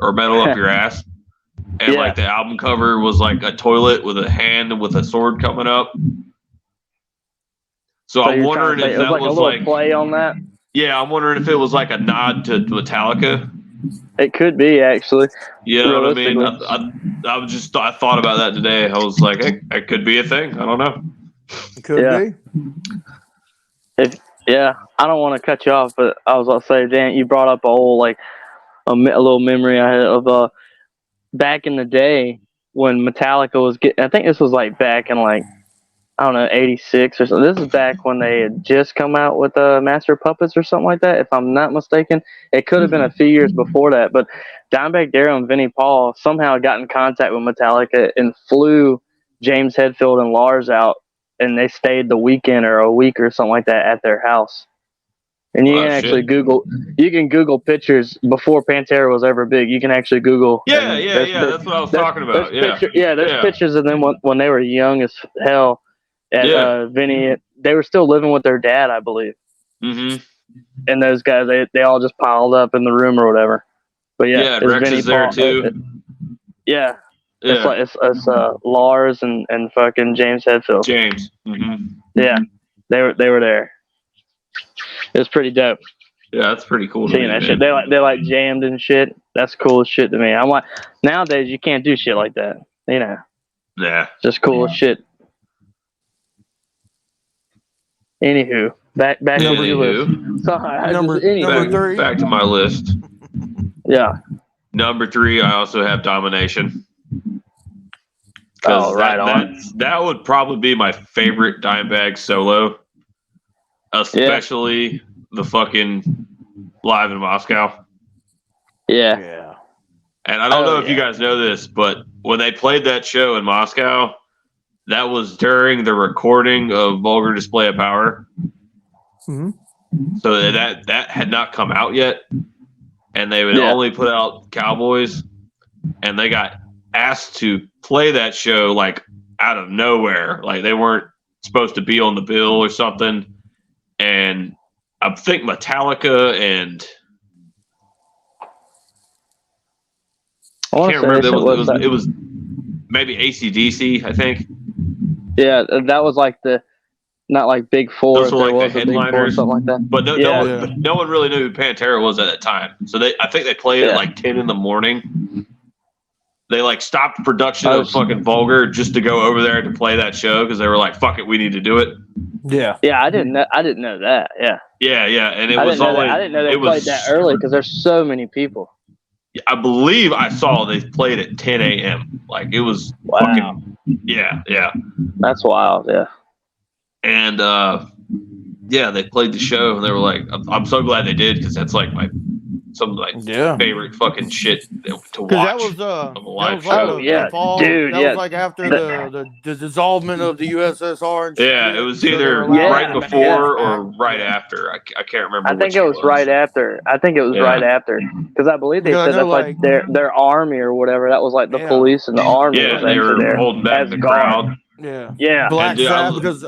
S1: or Metal Up Your Ass. And like the album cover was like a toilet with a hand with a sword coming up. So I'm wondering if that was like
S3: a play on that.
S1: Yeah, I'm wondering if it was like a nod to Metallica.
S3: It could be actually.
S1: You know what I mean? I thought about that today. I was like, hey, it could be a thing. I don't know.
S2: It could
S3: be. I don't want to cut you off, but I was about to say, Dan, you brought up a little memory I had of back in the day when Metallica was getting. I think this was like back in like I don't know, 86 or something. This is back when they had just come out with Master Puppets or something like that, if I'm not mistaken. It could have been a few years before that, but Dimebag Darrell and Vinnie Paul somehow got in contact with Metallica and flew James Hetfield and Lars out, and they stayed the weekend or a week or something like that at their house. And you can actually Google pictures before Pantera was ever big. You can actually Google.
S1: Yeah. That's what I was talking about.
S3: There's pictures of them when they were young as hell. At Vinny, they were still living with their dad, I believe.
S1: Mm-hmm.
S3: And those guys, they all just piled up in the room or whatever. But yeah,
S1: Rex is there too.
S3: Yeah. It's Lars and fucking James Hetfield.
S1: James. Mm-hmm.
S3: Yeah, they were there. It was pretty dope.
S1: Yeah, that's pretty cool.
S3: Seeing that shit, they like jammed and shit. That's cool as shit to me. I'm like, nowadays you can't do shit like that. You know.
S1: Yeah.
S3: Just cool as shit. Anywho, back to your list. Sorry,
S2: number 3.
S1: Back to my list.
S3: Yeah.
S1: Number 3, I also have Domination.
S3: Oh, right on.
S1: That would probably be my favorite Dimebag solo, especially the fucking Live in Moscow.
S3: Yeah.
S1: And I don't know if you guys know this, but when they played that show in Moscow, that was during the recording of Vulgar Display of Power.
S2: Mm-hmm.
S1: So that had not come out yet. And they would only put out Cowboys. And they got asked to play that show like out of nowhere. Like they weren't supposed to be on the bill or something. And I think Metallica and I can't remember. It was maybe AC/DC, I think.
S3: Yeah, that was like not like Big Four.
S1: Those were like the headliners,
S3: something like that.
S1: But no one really knew who Pantera was at that time. So I think they played at like 10 in the morning. They like stopped production of fucking Vulgar just to go over there to play that show because they were like, "Fuck it, we need to do it."
S2: Yeah,
S3: I didn't know that.
S1: Yeah, and
S3: I didn't know they played that early because there's so many people.
S1: I believe I saw they played at 10 a.m. Like it was fucking yeah.
S3: That's wild, yeah.
S1: And they played the show and they were like, I'm so glad they did because that's like some favorite fucking shit to watch.
S2: That was like after the dissolvement of the USSR. And
S1: it was either right before or right after. I can't remember.
S3: I think it was right after. Right after because I believe they said that's like their army or whatever. That was like the police and the army.
S1: Yeah, they were holding back the crowd.
S2: Yeah. Black Sabbath because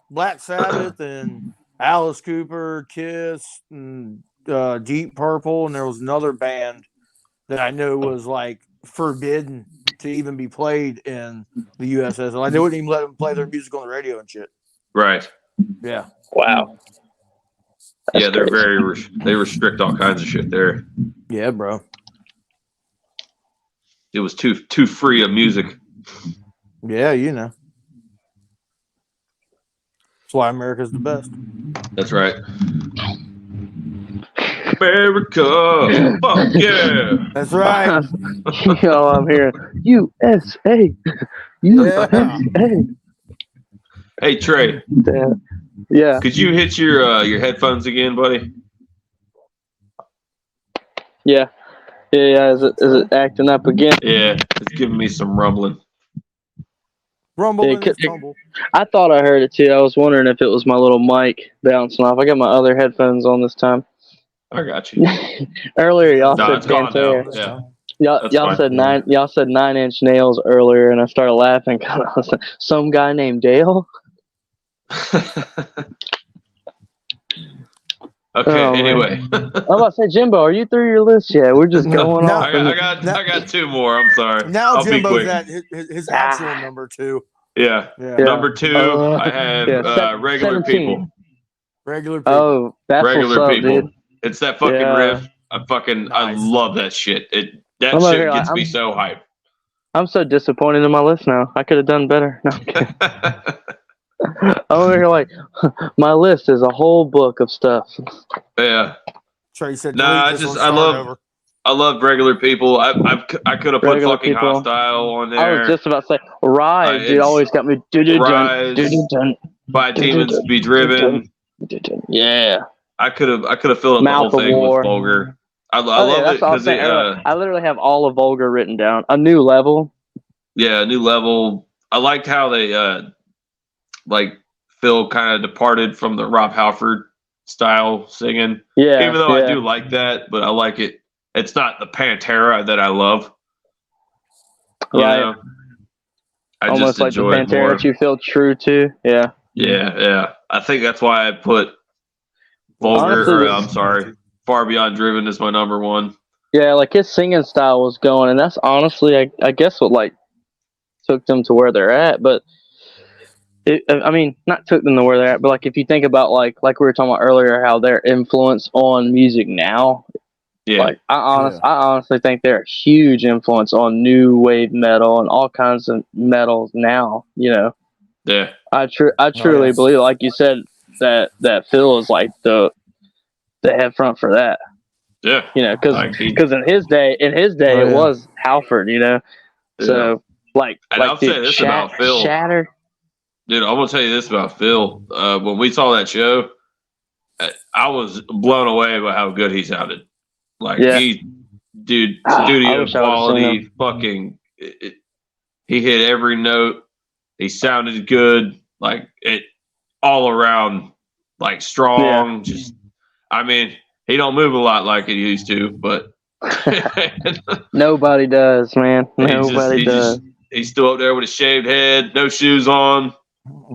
S2: Black Sabbath and Alice Cooper, Kiss, and Deep Purple, and there was another band that I know was like forbidden to even be played in the USSR. Like they wouldn't even let them play their music on the radio and shit.
S1: Right.
S2: Yeah.
S3: Wow.
S1: That's they're they restrict all kinds of shit there.
S2: Yeah, bro.
S1: It was too free of music.
S2: Yeah, you know. That's why America's the best.
S1: That's right. America, fuck yeah!
S2: That's right.
S3: I'm hearing USA, USA.
S1: Hey Trey.
S3: Yeah.
S1: Could you hit your headphones again, buddy?
S3: Yeah. Is it acting up again?
S1: Yeah, it's giving me some rumbling.
S2: Rumble.
S3: I thought I heard it too. I was wondering if it was my little mic bouncing off. I got my other headphones on this time.
S1: I got you.
S3: Earlier, y'all said Pantera.
S1: Yeah.
S3: Y'all said 9 Inch Nails earlier, and I started laughing. I was like, some guy named Dale.
S1: Anyway.
S3: I'm about to say, Jimbo, are you through your list yet? We're just going on.
S1: I got 2 more. I'm sorry.
S2: Now Jimbo's at his actual number 2.
S1: Yeah. Number 2, I have regular
S3: 17.
S1: people.
S2: Regular people.
S3: Oh, that's
S1: regular
S3: what's up,
S1: people.
S3: Dude.
S1: It's that fucking riff. I love that shit. That shit gets me so hyped.
S3: I'm so disappointed in my list now. I could have done better. No, I'm kidding. I'm over here like, my list is a whole book of stuff.
S1: Yeah.
S2: Trey said,
S1: I I loved Regular People. I could have put
S3: Regular
S1: fucking
S3: People.
S1: Hostile on there.
S3: I was just about to say Rise, dude. Always got me.
S1: Rise. By Demons Be Driven.
S3: Yeah.
S1: I could have filled up
S3: Mouth
S1: the whole thing
S3: War.
S1: with Vulgar. I love it because
S3: I literally have all of Vulgar written down. A New Level.
S1: Yeah, a New Level. I liked how they like Phil kind of departed from the Rob Halford style singing.
S3: Yeah.
S1: Even though I do like that, but I like it. It's not the Pantera that I love. You know? I
S3: almost
S1: just
S3: like the
S1: enjoy it
S3: Pantera
S1: more.
S3: that you feel true to. Yeah.
S1: Yeah. I think that's why I put Vulgar. I'm sorry, Far Beyond Driven is my number one.
S3: Yeah, like his singing style was going, and that's honestly, I guess, what like took them to where they're at. But I mean, not took them to where they're at, but like if you think about like we were talking about earlier, how their influence on music now.
S1: Yeah.
S3: Like I honestly think they're a huge influence on new wave metal and all kinds of metals now. You know.
S1: Yeah.
S3: I truly believe, like you said, that Phil is like the head front for that.
S1: Yeah.
S3: You know, because in his day, it was Halford. You know. Yeah. So and
S1: I'll say this about Phil.
S3: Shatter.
S1: Dude, I'm gonna tell you this about Phil. When we saw that show, I was blown away by how good he sounded. Like studio quality, fucking. He hit every note. He sounded good. Like it, all around, like strong. Yeah. Just, I mean, he don't move a lot like he used to, but
S3: nobody does, man. Nobody does.
S1: He's still up there with a shaved head, no shoes on.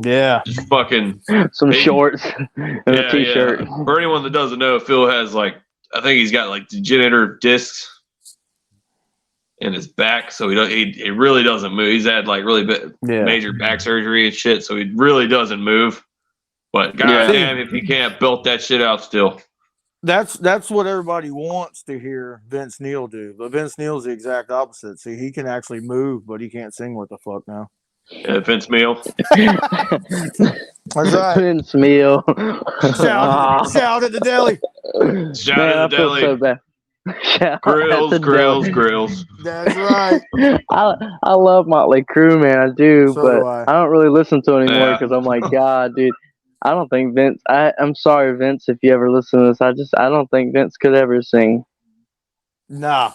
S2: Yeah.
S1: Just fucking
S3: some shorts and a t-shirt.
S1: Yeah. For anyone that doesn't know, Phil has I think he's got degenerative discs in his back, so he really doesn't move. He's had major back surgery and shit, so he really doesn't move. But goddamn, if he can't belt that shit out still.
S2: That's what everybody wants to hear Vince Neil do. But Vince Neil's the exact opposite. See, he can actually move, but he can't sing what the fuck now.
S1: Yeah, Vince Neil.
S2: That's right.
S3: Vince Neil.
S2: Shout at the deli.
S1: Shout at the deli.
S3: So bad.
S1: Grills.
S2: That's right.
S3: I love Motley Crue, man. I do, but I don't really listen to it anymore because I'm like, God, dude. I don't think Vince. I'm sorry, Vince, if you ever listen to this. I don't think Vince could ever sing.
S2: Nah.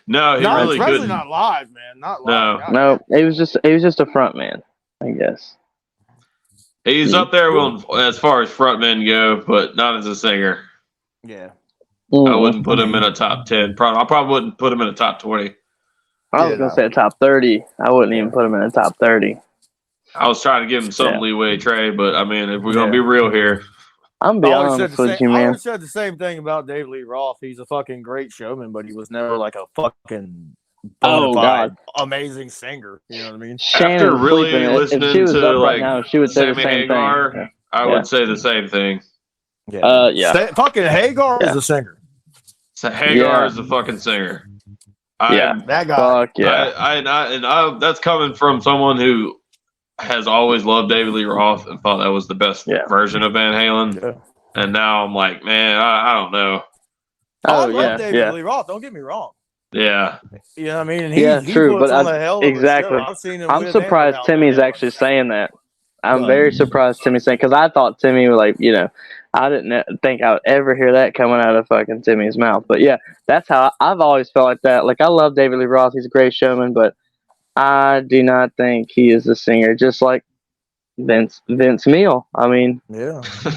S1: No, he really couldn't.
S2: Especially not live, man. Not live.
S3: No. He was just a front man, I guess.
S1: He's up there as far as frontmen go, but not as a singer.
S2: Yeah.
S3: Mm-hmm.
S1: I wouldn't put him in a top 10. I probably wouldn't put him in a top 20.
S3: I was gonna say a top 30. I wouldn't even put him in a top 30.
S1: I was trying to give him some leeway, Trey, but I mean, if we're gonna be real here,
S3: I'm being honest with you, man.
S2: I always said the same thing about David Lee Roth. He's a fucking great showman, but he was never like a fucking amazing singer. You know what I mean?
S1: After really listening to
S3: right now, she would say
S1: Sammy
S3: the same
S1: Hagar,
S3: thing.
S1: I would say the same thing.
S2: Yeah. Fucking Hagar is a singer.
S1: So Hagar is a fucking singer.
S2: That guy.
S3: Fuck yeah.
S1: I that's coming from someone who has always loved David Lee Roth and thought that was the best version of Van Halen. Yeah. And now I'm like, man, I don't know.
S2: I love David Lee Roth. Don't get me wrong.
S1: Yeah.
S2: You know what I mean? And he
S3: true.
S2: puts
S3: But
S2: on a hell of a show. I've seen him.
S3: I'm surprised Timmy's actually saying that. I'm very surprised Timmy's saying, because I thought Timmy was like, I didn't think I would ever hear that coming out of fucking Timmy's mouth. But yeah, that's how I've always felt like that. Like, I love David Lee Roth. He's a great showman, but I do not think he is a singer, just like Vince Neil. I mean,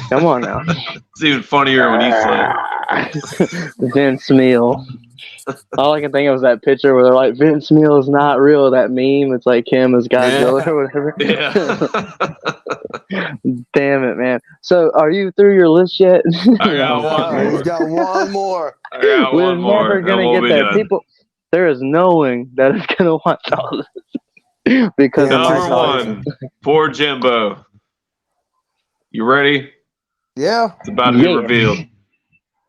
S3: come on now.
S1: It's even funnier when you say it.
S3: Vince Neil. All I can think of was that picture where they're like, Vince Neil is not real. That meme. It's like him as Godzilla or whatever.
S1: Yeah.
S3: Damn it, man. So, are you through your list yet?
S1: I got one more.
S2: He's got one more.
S3: We're never gonna get there. People, there is no one that is gonna watch all this because
S1: number one. Poor Jimbo. You ready?
S2: Yeah.
S1: It's about to be revealed.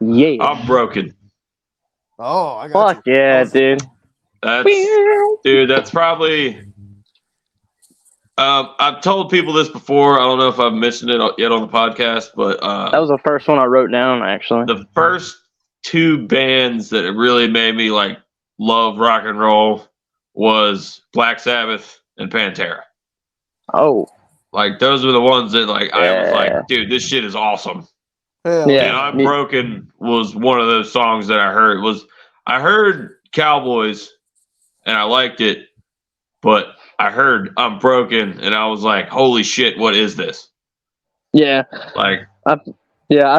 S3: Yeah.
S1: I'm broken.
S2: Oh, I got
S3: Fuck yeah, dude.
S1: That's probably. I've told people this before. I don't know if I've mentioned it yet on the podcast, but
S3: that was the first one I wrote down. Actually,
S1: the first two bands that really made me like love rock and roll was Black Sabbath and Pantera.
S3: Oh,
S1: like those were the ones that like I was like, dude, this shit is awesome.
S3: Yeah.
S1: And I'm Broken was one of those songs that I heard Cowboys and I liked it, but I heard I'm Broken and I was like, holy shit, what is this?
S3: Yeah.
S1: Like,
S3: I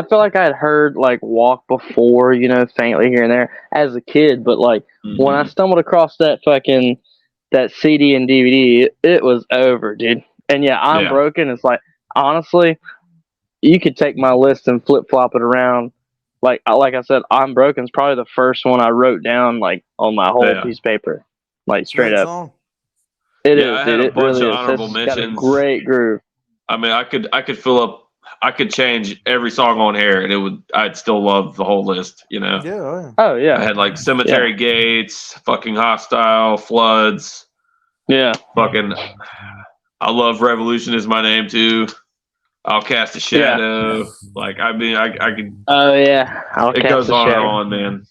S3: feel like I had heard like Walk before, faintly here and there as a kid, but like when I stumbled across that CD and DVD, it was over, dude. And I'm Broken. It's like, honestly, you could take my list and flip flop it around. Like I said, I'm Broken is probably the first one I wrote down like on my whole piece of paper, like straight up.
S2: Song.
S3: It is,
S1: I
S3: dude.
S1: had a
S3: It
S1: bunch
S3: really
S1: of
S3: is.
S1: honorable
S3: It's
S1: mentions.
S3: got a great groove.
S1: I mean, I could fill up. I could change every song on here, and I'd still love the whole list.
S2: Yeah.
S3: Oh yeah.
S1: I had like Cemetery Gates, fucking Hostile, Floods.
S3: Yeah.
S1: Fucking, I love Revolution is my name too. I'll Cast a Shadow.
S3: Yeah.
S1: Like, I mean, I could.
S3: Oh yeah.
S1: It goes on and on, man.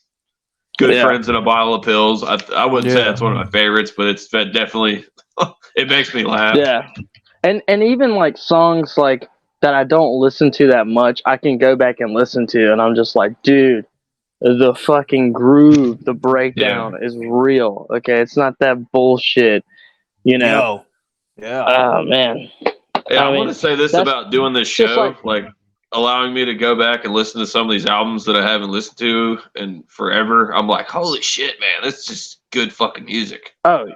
S1: Good Friends and a Bottle of Pills. I wouldn't say that's one of my favorites, but it's definitely. It makes me laugh.
S3: Yeah. And even like songs like that I don't listen to that much, I can go back and listen to, and I'm just like, dude, the fucking groove, the breakdown is real. Okay, it's not that bullshit,
S2: Yeah.
S3: Oh man.
S1: Yeah, I want to say this about doing this show, like allowing me to go back and listen to some of these albums that I haven't listened to in forever. I'm like, holy shit, man, that's just good fucking music.
S3: Oh,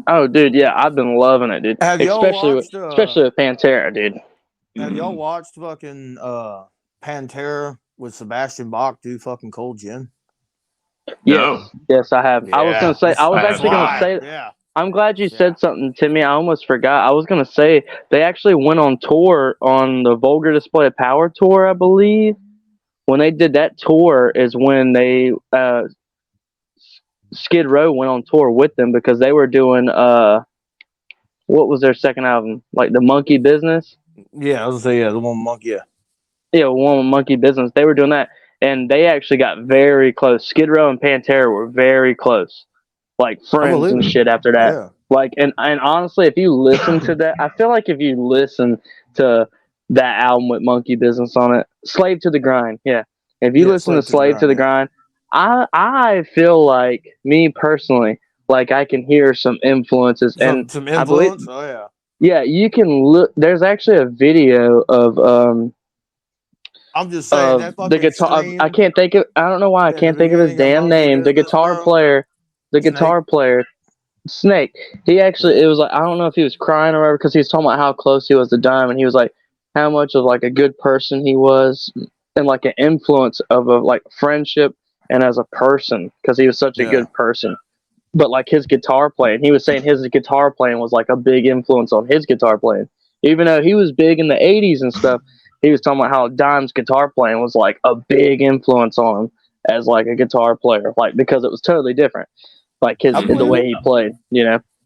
S3: oh, dude, yeah, I've been loving it, dude.
S2: Have y'all watched,
S3: especially with Pantera, dude.
S2: Have y'all watched fucking Pantera with Sebastian Bach do fucking Cold Gin?
S3: Yes, I have.
S2: Yeah.
S3: I was gonna say. I was actually gonna say.
S2: Yeah.
S3: I'm glad you said something to me. I almost forgot. I was gonna say they actually went on tour on the Vulgar Display of Power tour, I believe. When they did that tour is when they Skid Row went on tour with them because they were doing what was their second album? Like the Monkey Business?
S2: Yeah, I was gonna say the one Monkey.
S3: Yeah, one with Monkey Business. They were doing that, and they actually got very close. Skid Row and Pantera were very close. Like friends and shit after that.
S2: Yeah.
S3: Like and honestly, if you listen to that, I feel like if you listen to that album with Monkey Business on it, Slave to the Grind, if you listen to Slave to the Grind, I feel like me personally, like I can hear some influences and
S2: some influence.
S3: You can look. There's actually a video of
S2: I'm just saying that
S3: the guitar. I can't think of. I don't know why I can't think of his damn name. The guitar player. The guitar player, Snake. He actually, it was like I don't know if he was crying or whatever because he was talking about how close he was to dying, and he was like how much of like a good person he was, and like an influence of a like friendship and as a person because he was such a good person. But like his guitar playing, he was saying his guitar playing was like a big influence on his guitar playing, even though he was big in the '80s and stuff. He was talking about how Dime's guitar playing was like a big influence on him as like a guitar player, like because it was totally different. Like the way he played,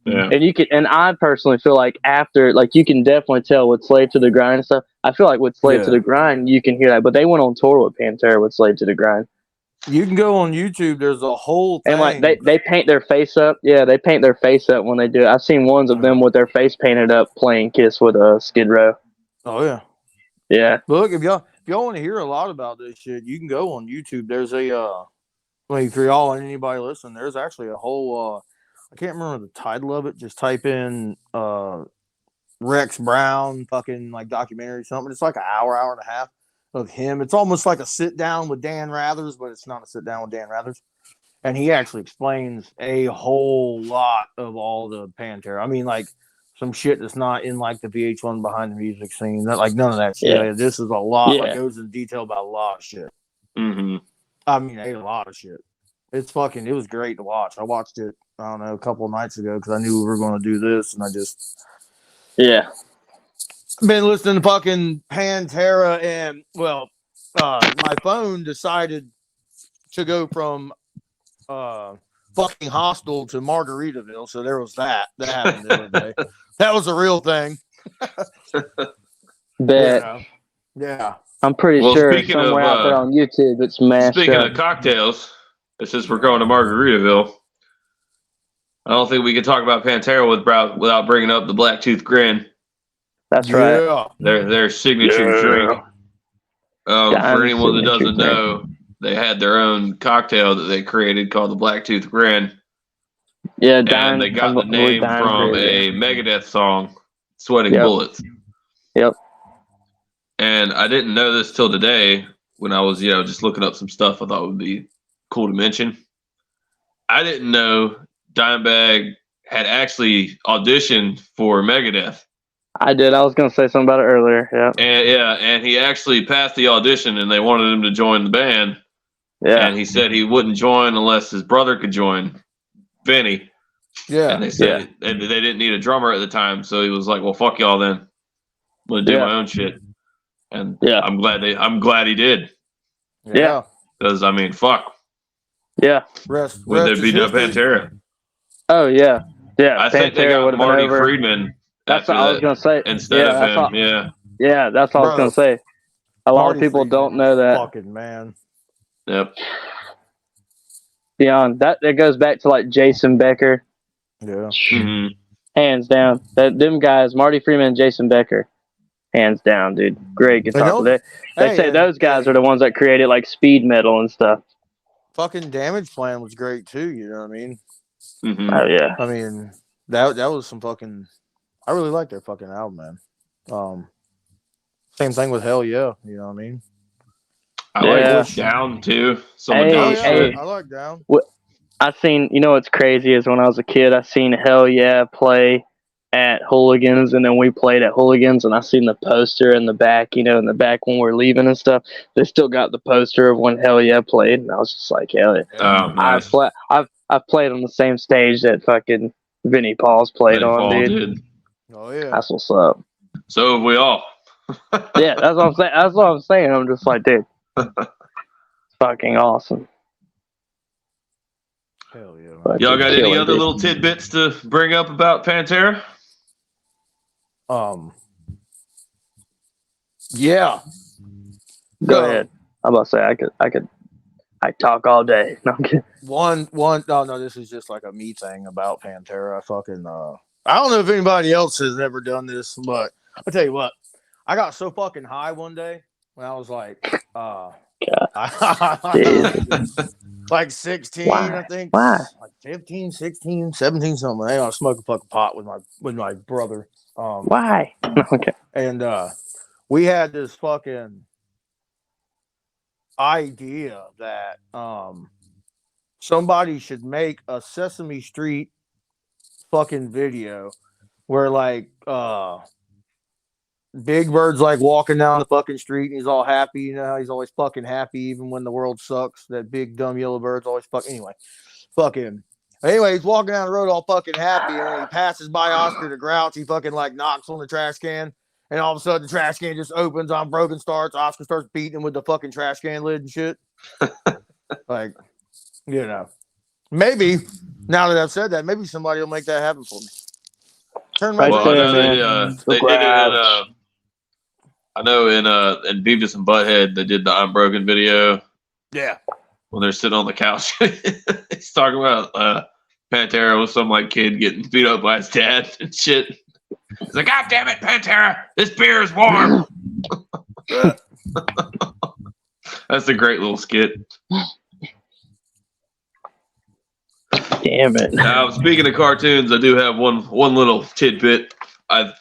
S3: and you could, and I personally feel like after, like you can definitely tell with Slave to the Grind and stuff. I feel like with Slave to the Grind, you can hear that, but they went on tour with Pantera with Slave to the Grind.
S2: You can go on YouTube. There's a whole thing.
S3: And like they paint their face up. Yeah, they paint their face up when they do it. I've seen ones of them with their face painted up playing Kiss with a Skid Row.
S2: Oh yeah,
S3: yeah.
S2: Look, if y'all want to hear a lot about this shit, you can go on YouTube. There's a for y'all and anybody listening, there's actually a whole I can't remember the title of it. Just type in Rex Brown fucking like documentary or something. It's like an hour and a half of him. It's almost like a sit down with Dan Rathers, but it's not a sit down with Dan Rathers. And he actually explains a whole lot of all the Pantera. I mean, like some shit that's not in like the VH1 behind the music scene. Like none of that shit.
S3: Yeah.
S2: This is a lot. Like goes into detail about a lot of shit.
S1: Mm-hmm.
S2: I mean, a lot of shit. It was great to watch. I watched it, I don't know, a couple of nights ago because I knew we were going to do this, and I just been listening to fucking Pantera, and my phone decided to go from fucking Hostel to Margaritaville, so there was that happened the other day. That was a real thing.
S3: Bet.
S2: Yeah.
S3: I'm pretty sure somewhere out there on YouTube it's mashed
S1: Speaking
S3: up.
S1: of cocktails, since we're going to Margaritaville, I don't think we can talk about Pantera without bringing up the Black Tooth Grin.
S3: That's right.
S1: Their signature drink. For anyone that doesn't know, they had their own cocktail that they created called the Black Tooth Grin.
S3: Yeah,
S1: and they got the name from a Megadeth song, "Sweating Bullets."
S3: Yep.
S1: And I didn't know this till today when I was, just looking up some stuff I thought would be cool to mention. I didn't know Dimebag had actually auditioned for Megadeth.
S3: I did. I was going to say something about it earlier. Yeah.
S1: And he actually passed the audition, and they wanted him to join the band.
S3: Yeah.
S1: And he said he wouldn't join unless his brother could join, Vinny.
S2: Yeah.
S1: And they said they didn't need a drummer at the time, so he was like, "Well, fuck y'all then. I'm gonna do my own shit." And I'm glad he did.
S3: Yeah.
S1: Because I mean, fuck.
S3: Yeah.
S1: Would there be no Pantera?
S3: Oh yeah. Yeah.
S1: I think they got Marty Friedman.
S3: That's what I was gonna say.
S1: Instead of him.
S3: Yeah, that's what I was gonna say. A lot of people don't know that.
S2: Fucking man.
S1: Yep.
S3: Beyond that, it goes back to like Jason Becker.
S2: Yeah.
S1: Mm-hmm.
S3: Hands down. Them guys, Marty Freeman and Jason Becker. Hands down, dude. Great guitar player. They say those guys are the ones that created like speed metal and stuff.
S2: Fucking Damage Plan was great too, you know what I mean?
S1: Mm-hmm.
S3: Oh yeah.
S2: I mean, that was some fucking I really like their fucking album, man. Same thing with Hell Yeah, you know what I mean?
S1: I like Down too.
S2: I like Down.
S3: I seen, what's crazy is when I was a kid, I seen Hell Yeah play at Hooligans, and then we played at Hooligans, and I seen the poster in the back, in the back when we're leaving and stuff. They still got the poster of when Hell Yeah played, and I was just like, hell yeah.
S1: Oh, nice.
S3: I've played on the same stage that fucking Vinnie Paul's played on, dude.
S2: Did. Oh yeah.
S3: That's what's up.
S1: So have we all.
S3: Yeah, that's what I'm saying. That's what I'm saying. I'm just like, dude, fucking awesome.
S2: Hell yeah.
S1: Y'all got any other little tidbits to bring up about Pantera?
S2: Yeah.
S3: Go ahead. I'm about to say I talk all day. No, I'm kidding.
S2: No, this is just like a me thing about Pantera. I don't know if anybody else has ever done this, but I'll tell you what. I got so fucking high one day when I was like like 16,
S3: Why?
S2: I think.
S3: Why?
S2: Like 15, 16, 17, something. I was smoking fucking pot with my brother.
S3: Why? Okay.
S2: And we had this fucking idea that somebody should make a Sesame Street fucking video where like Big Bird's like walking down the fucking street and he's all happy, he's always fucking happy even when the world sucks. That big dumb yellow bird's always anyway, he's walking down the road all fucking happy, and when he passes by Oscar the Grouch, he fucking like knocks on the trash can, and all of a sudden the trash can just opens on broken starts. Oscar starts beating him with the fucking trash can lid and shit. Like, maybe now that I've said that, maybe somebody will make that happen for me. Turn my
S1: I know in Beavis and Butthead they did the Unbroken video.
S2: Yeah.
S1: When they're sitting on the couch, he's talking about Pantera with some like kid getting beat up by his dad and shit. He's like, "God damn it, Pantera! This beer is warm." That's a great little skit.
S3: Damn it!
S1: Now, speaking of cartoons, I do have one little tidbit I've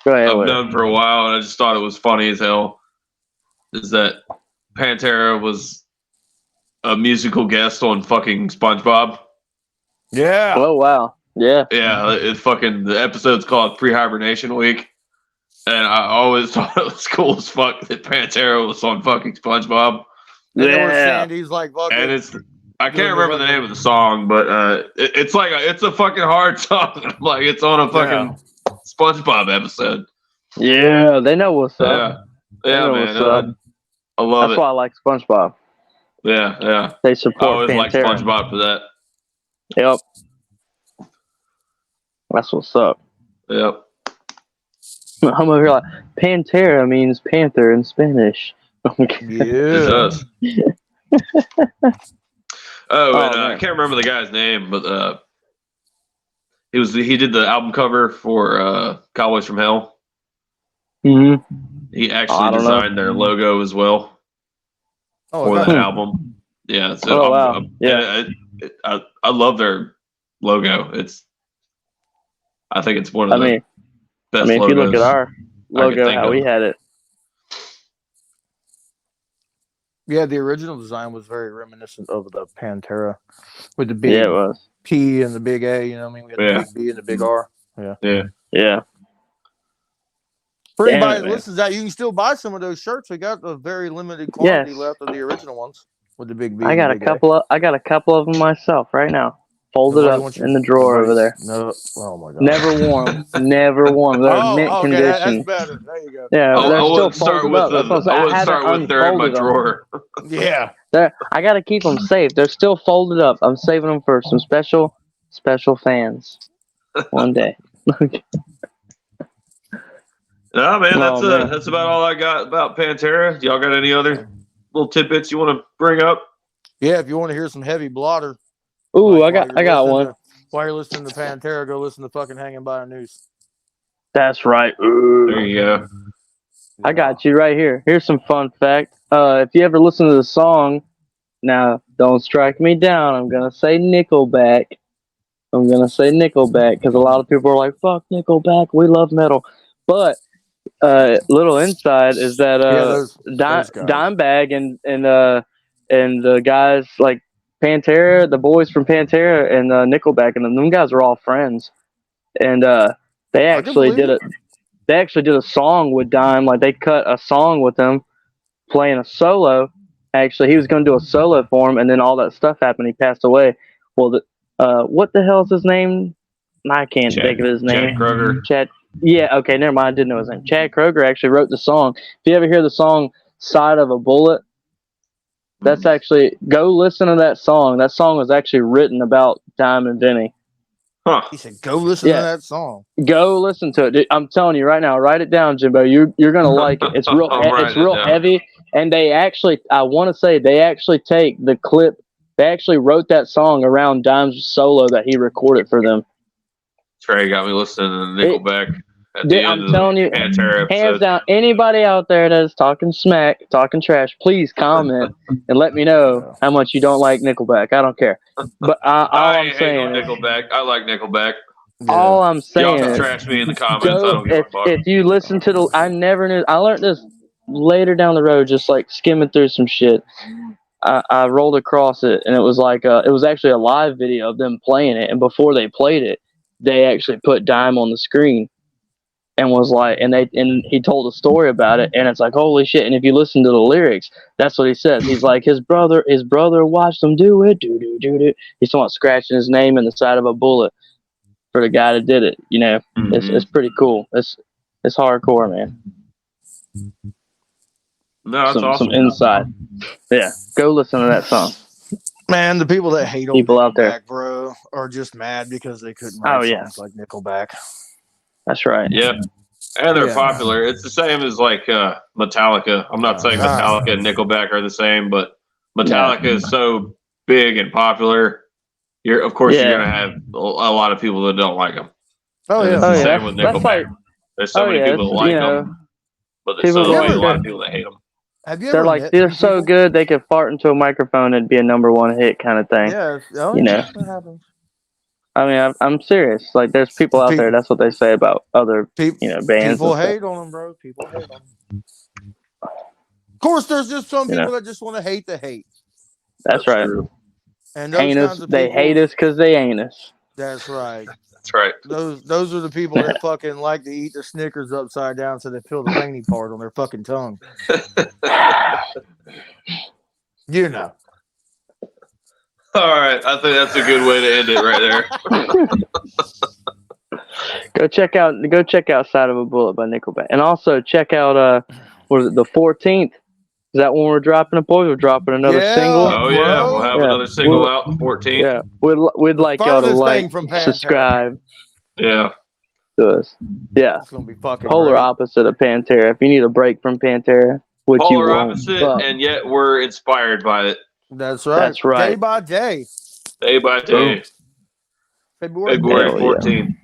S1: known for a while, and I just thought it was funny as hell. Is that Pantera was a musical guest on fucking SpongeBob?
S2: Yeah.
S3: Oh wow. Yeah.
S1: Yeah. The episode's called Pre-Hibernation Week, and I always thought it was cool as fuck that Pantera was on fucking SpongeBob.
S2: Yeah. Sandy's like fucking.
S1: And I can't remember the name of the song, but it's a fucking hard song. Like it's on a fucking SpongeBob episode.
S3: Yeah, they know what's up.
S1: Yeah, man. I love it.
S3: That's why I like SpongeBob.
S1: Yeah.
S3: They support.
S1: I always like
S3: Pantera.
S1: SpongeBob for that.
S3: Yep. That's what's up.
S1: Yep.
S3: I'm over here like Pantera means panther in Spanish.
S1: It does. I can't remember the guy's name, but he did the album cover for Cowboys from Hell.
S3: Mm-hmm.
S1: He actually designed their logo as well for that album. Yeah. So
S3: wow.
S1: I love their logo. I think it's one of the best logos.
S3: If you look at our logo, how we had it.
S2: Yeah, the original design was very reminiscent of the Pantera with the big P and the big A. You know what I mean? We had the big B and the big R.
S3: Yeah.
S2: For anybody that listens to that, you can still buy some of those shirts. We got a very limited quantity left of the original ones with the big B.
S3: I got a couple of them myself right now, folded up in the drawer over there.
S2: No, oh my god,
S3: never worn them. Never worn them. They're mint condition.
S2: That's better. There you go.
S3: Yeah, they're still folded up.
S1: I wouldn't start with they're in my drawer.
S2: Yeah,
S3: I got to keep them safe. They're still folded up. I'm saving them for some special fans one day.
S1: No, man, that's about all I got about Pantera. Y'all got any other little tidbits you want to bring up?
S2: Yeah, if you want to hear some heavy blotter.
S3: Ooh, I got one.
S2: While you're listening to Pantera, go listen to fucking Hanging by a Noose.
S3: That's right. Ooh.
S1: There you go.
S3: I got you right here. Here's some fun fact. If you ever listen to the song, now don't strike me down. I'm gonna say Nickelback. Because a lot of people are like, "Fuck Nickelback, we love metal." But little inside is that Dimebag and the guys like Pantera, the boys from Pantera and Nickelback, and them guys are all friends, and they actually did a song with Dime. Like they cut a song with him playing a solo. Actually, he was going to do a solo for him, and then all that stuff happened. He passed away. Well, what the hell is his name? I can't think of his name.
S1: Chad Kroeger.
S3: Chad. Yeah, okay, never mind. I didn't know his name. Chad Kroeger actually wrote the song. If you ever hear the song "Side of a Bullet," that's actually go listen to that song. That song was actually written about Dime and Vinny.
S1: Huh.
S2: He said, "Go listen to that song."
S3: Go listen to it. Dude, I'm telling you right now. Write it down, Jimbo. You're gonna like it. It's real. It's real heavy. And they actually, I want to say, they actually take the clip. They actually wrote that song around Dime's solo that he recorded for them.
S1: Trey got me listening to Nickelback.
S3: I'm telling you, hands down, anybody out there that is talking smack, talking trash, please comment and let me know how much you don't like Nickelback. I don't care. But I'm saying,
S1: Nickelback. I like Nickelback.
S3: Yeah. All I'm saying,
S1: y'all can trash me in the comments. I don't give a fuck.
S3: If you listen to I never knew. I learned this later down the road, just like skimming through some shit. I rolled across it, and it was like it was actually a live video of them playing it. And before they played it, they actually put Dime on the screen. And was like, and he told a story about it, and it's like, holy shit! And if you listen to the lyrics, that's what he says. He's like, his brother watched him do it, do. He's talking about scratching his name in the side of a bullet for the guy that did it. You know, it's pretty cool. It's hardcore, man.
S1: No, that's awesome.
S3: Some insight. Yeah, go listen to that song.
S2: Man, the people that hate
S3: people out there,
S2: bro, are just mad because they couldn't write songs like Nickelback.
S3: That's right.
S1: Yeah. And they're popular. It's the same as like Metallica. I'm not saying Metallica and Nickelback are the same, but Metallica is so big and popular. You're going to have a lot of people that don't like them.
S2: Oh, yeah.
S1: It's the same with Nickelback. There's so many people that like them, but there's a lot of people that hate them.
S3: They're like, they're so good they could fart into a microphone and be a #1 hit kind of thing.
S2: Yeah.
S3: That happens. I mean, I'm serious. Like, there's people out there. That's what they say about other, bands.
S2: People hate on them, bro. People hate on them. Of course, there's just some people that just want to hate the hate.
S3: That's right.
S1: True.
S2: And
S3: they hate us because they ain't us.
S2: That's right.
S1: That's right.
S2: Those are the people that fucking like to eat the Snickers upside down so they feel the veiny part on their fucking tongue. You know.
S1: All right, I think that's a good way to end it right there.
S3: Go check out "Side of a Bullet" by Nickelback, and also check out what is it, the 14th? Is that when we're dropping a boy? We're dropping another single.
S1: Oh yeah, we'll have another single out the 14th.
S3: Yeah, we'd like y'all to like, subscribe.
S1: Yeah.
S3: To us. Yeah.
S2: It's gonna be fucking
S3: polar opposite of Pantera. If you need a break from Pantera, which you
S1: Polar
S3: won't.
S1: opposite,
S3: But
S1: and yet we're inspired by it.
S2: That's right.
S3: That's right.
S2: Day by day.
S1: Day by day.
S2: February
S1: February
S3: Hell
S1: 14th.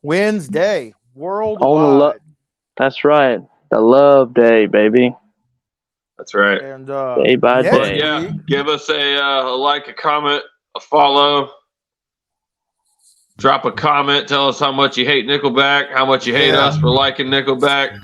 S2: Wednesday.
S3: on the
S2: Worldwide.
S3: That's right. The love day, baby.
S1: That's right.
S2: And
S3: Day by
S2: next
S3: day.
S1: Yeah,
S2: week,
S1: give us a like, a comment, a follow. Drop a comment. Tell us how much you hate Nickelback, how much you hate us for liking Nickelback,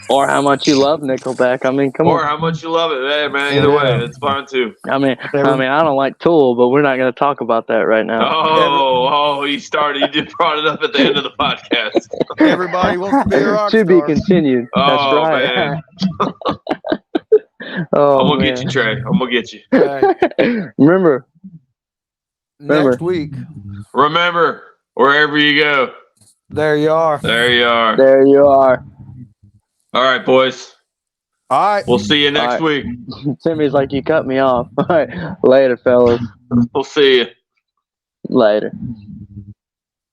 S3: or how much you love Nickelback. I mean, come on.
S1: or how much you love it. Hey, man, either way, it's fine too.
S3: I mean, I don't like Tool, but we're not going to talk about that right now.
S1: He started. He just brought it up at the end of the podcast.
S2: Everybody wants to be a rock
S3: To
S2: star.
S3: be continued. That's right.
S1: Man.
S3: I'm
S1: gonna get you, Trey. I'm gonna get you.
S3: Remember.
S2: Next week.
S1: Remember, wherever you go,
S2: there you are.
S1: There you are.
S3: There you are.
S1: All right, boys.
S2: All right.
S1: We'll see you next week.
S3: Timmy's like, you cut me off. All right. Later, fellas.
S1: We'll see you.
S3: Later.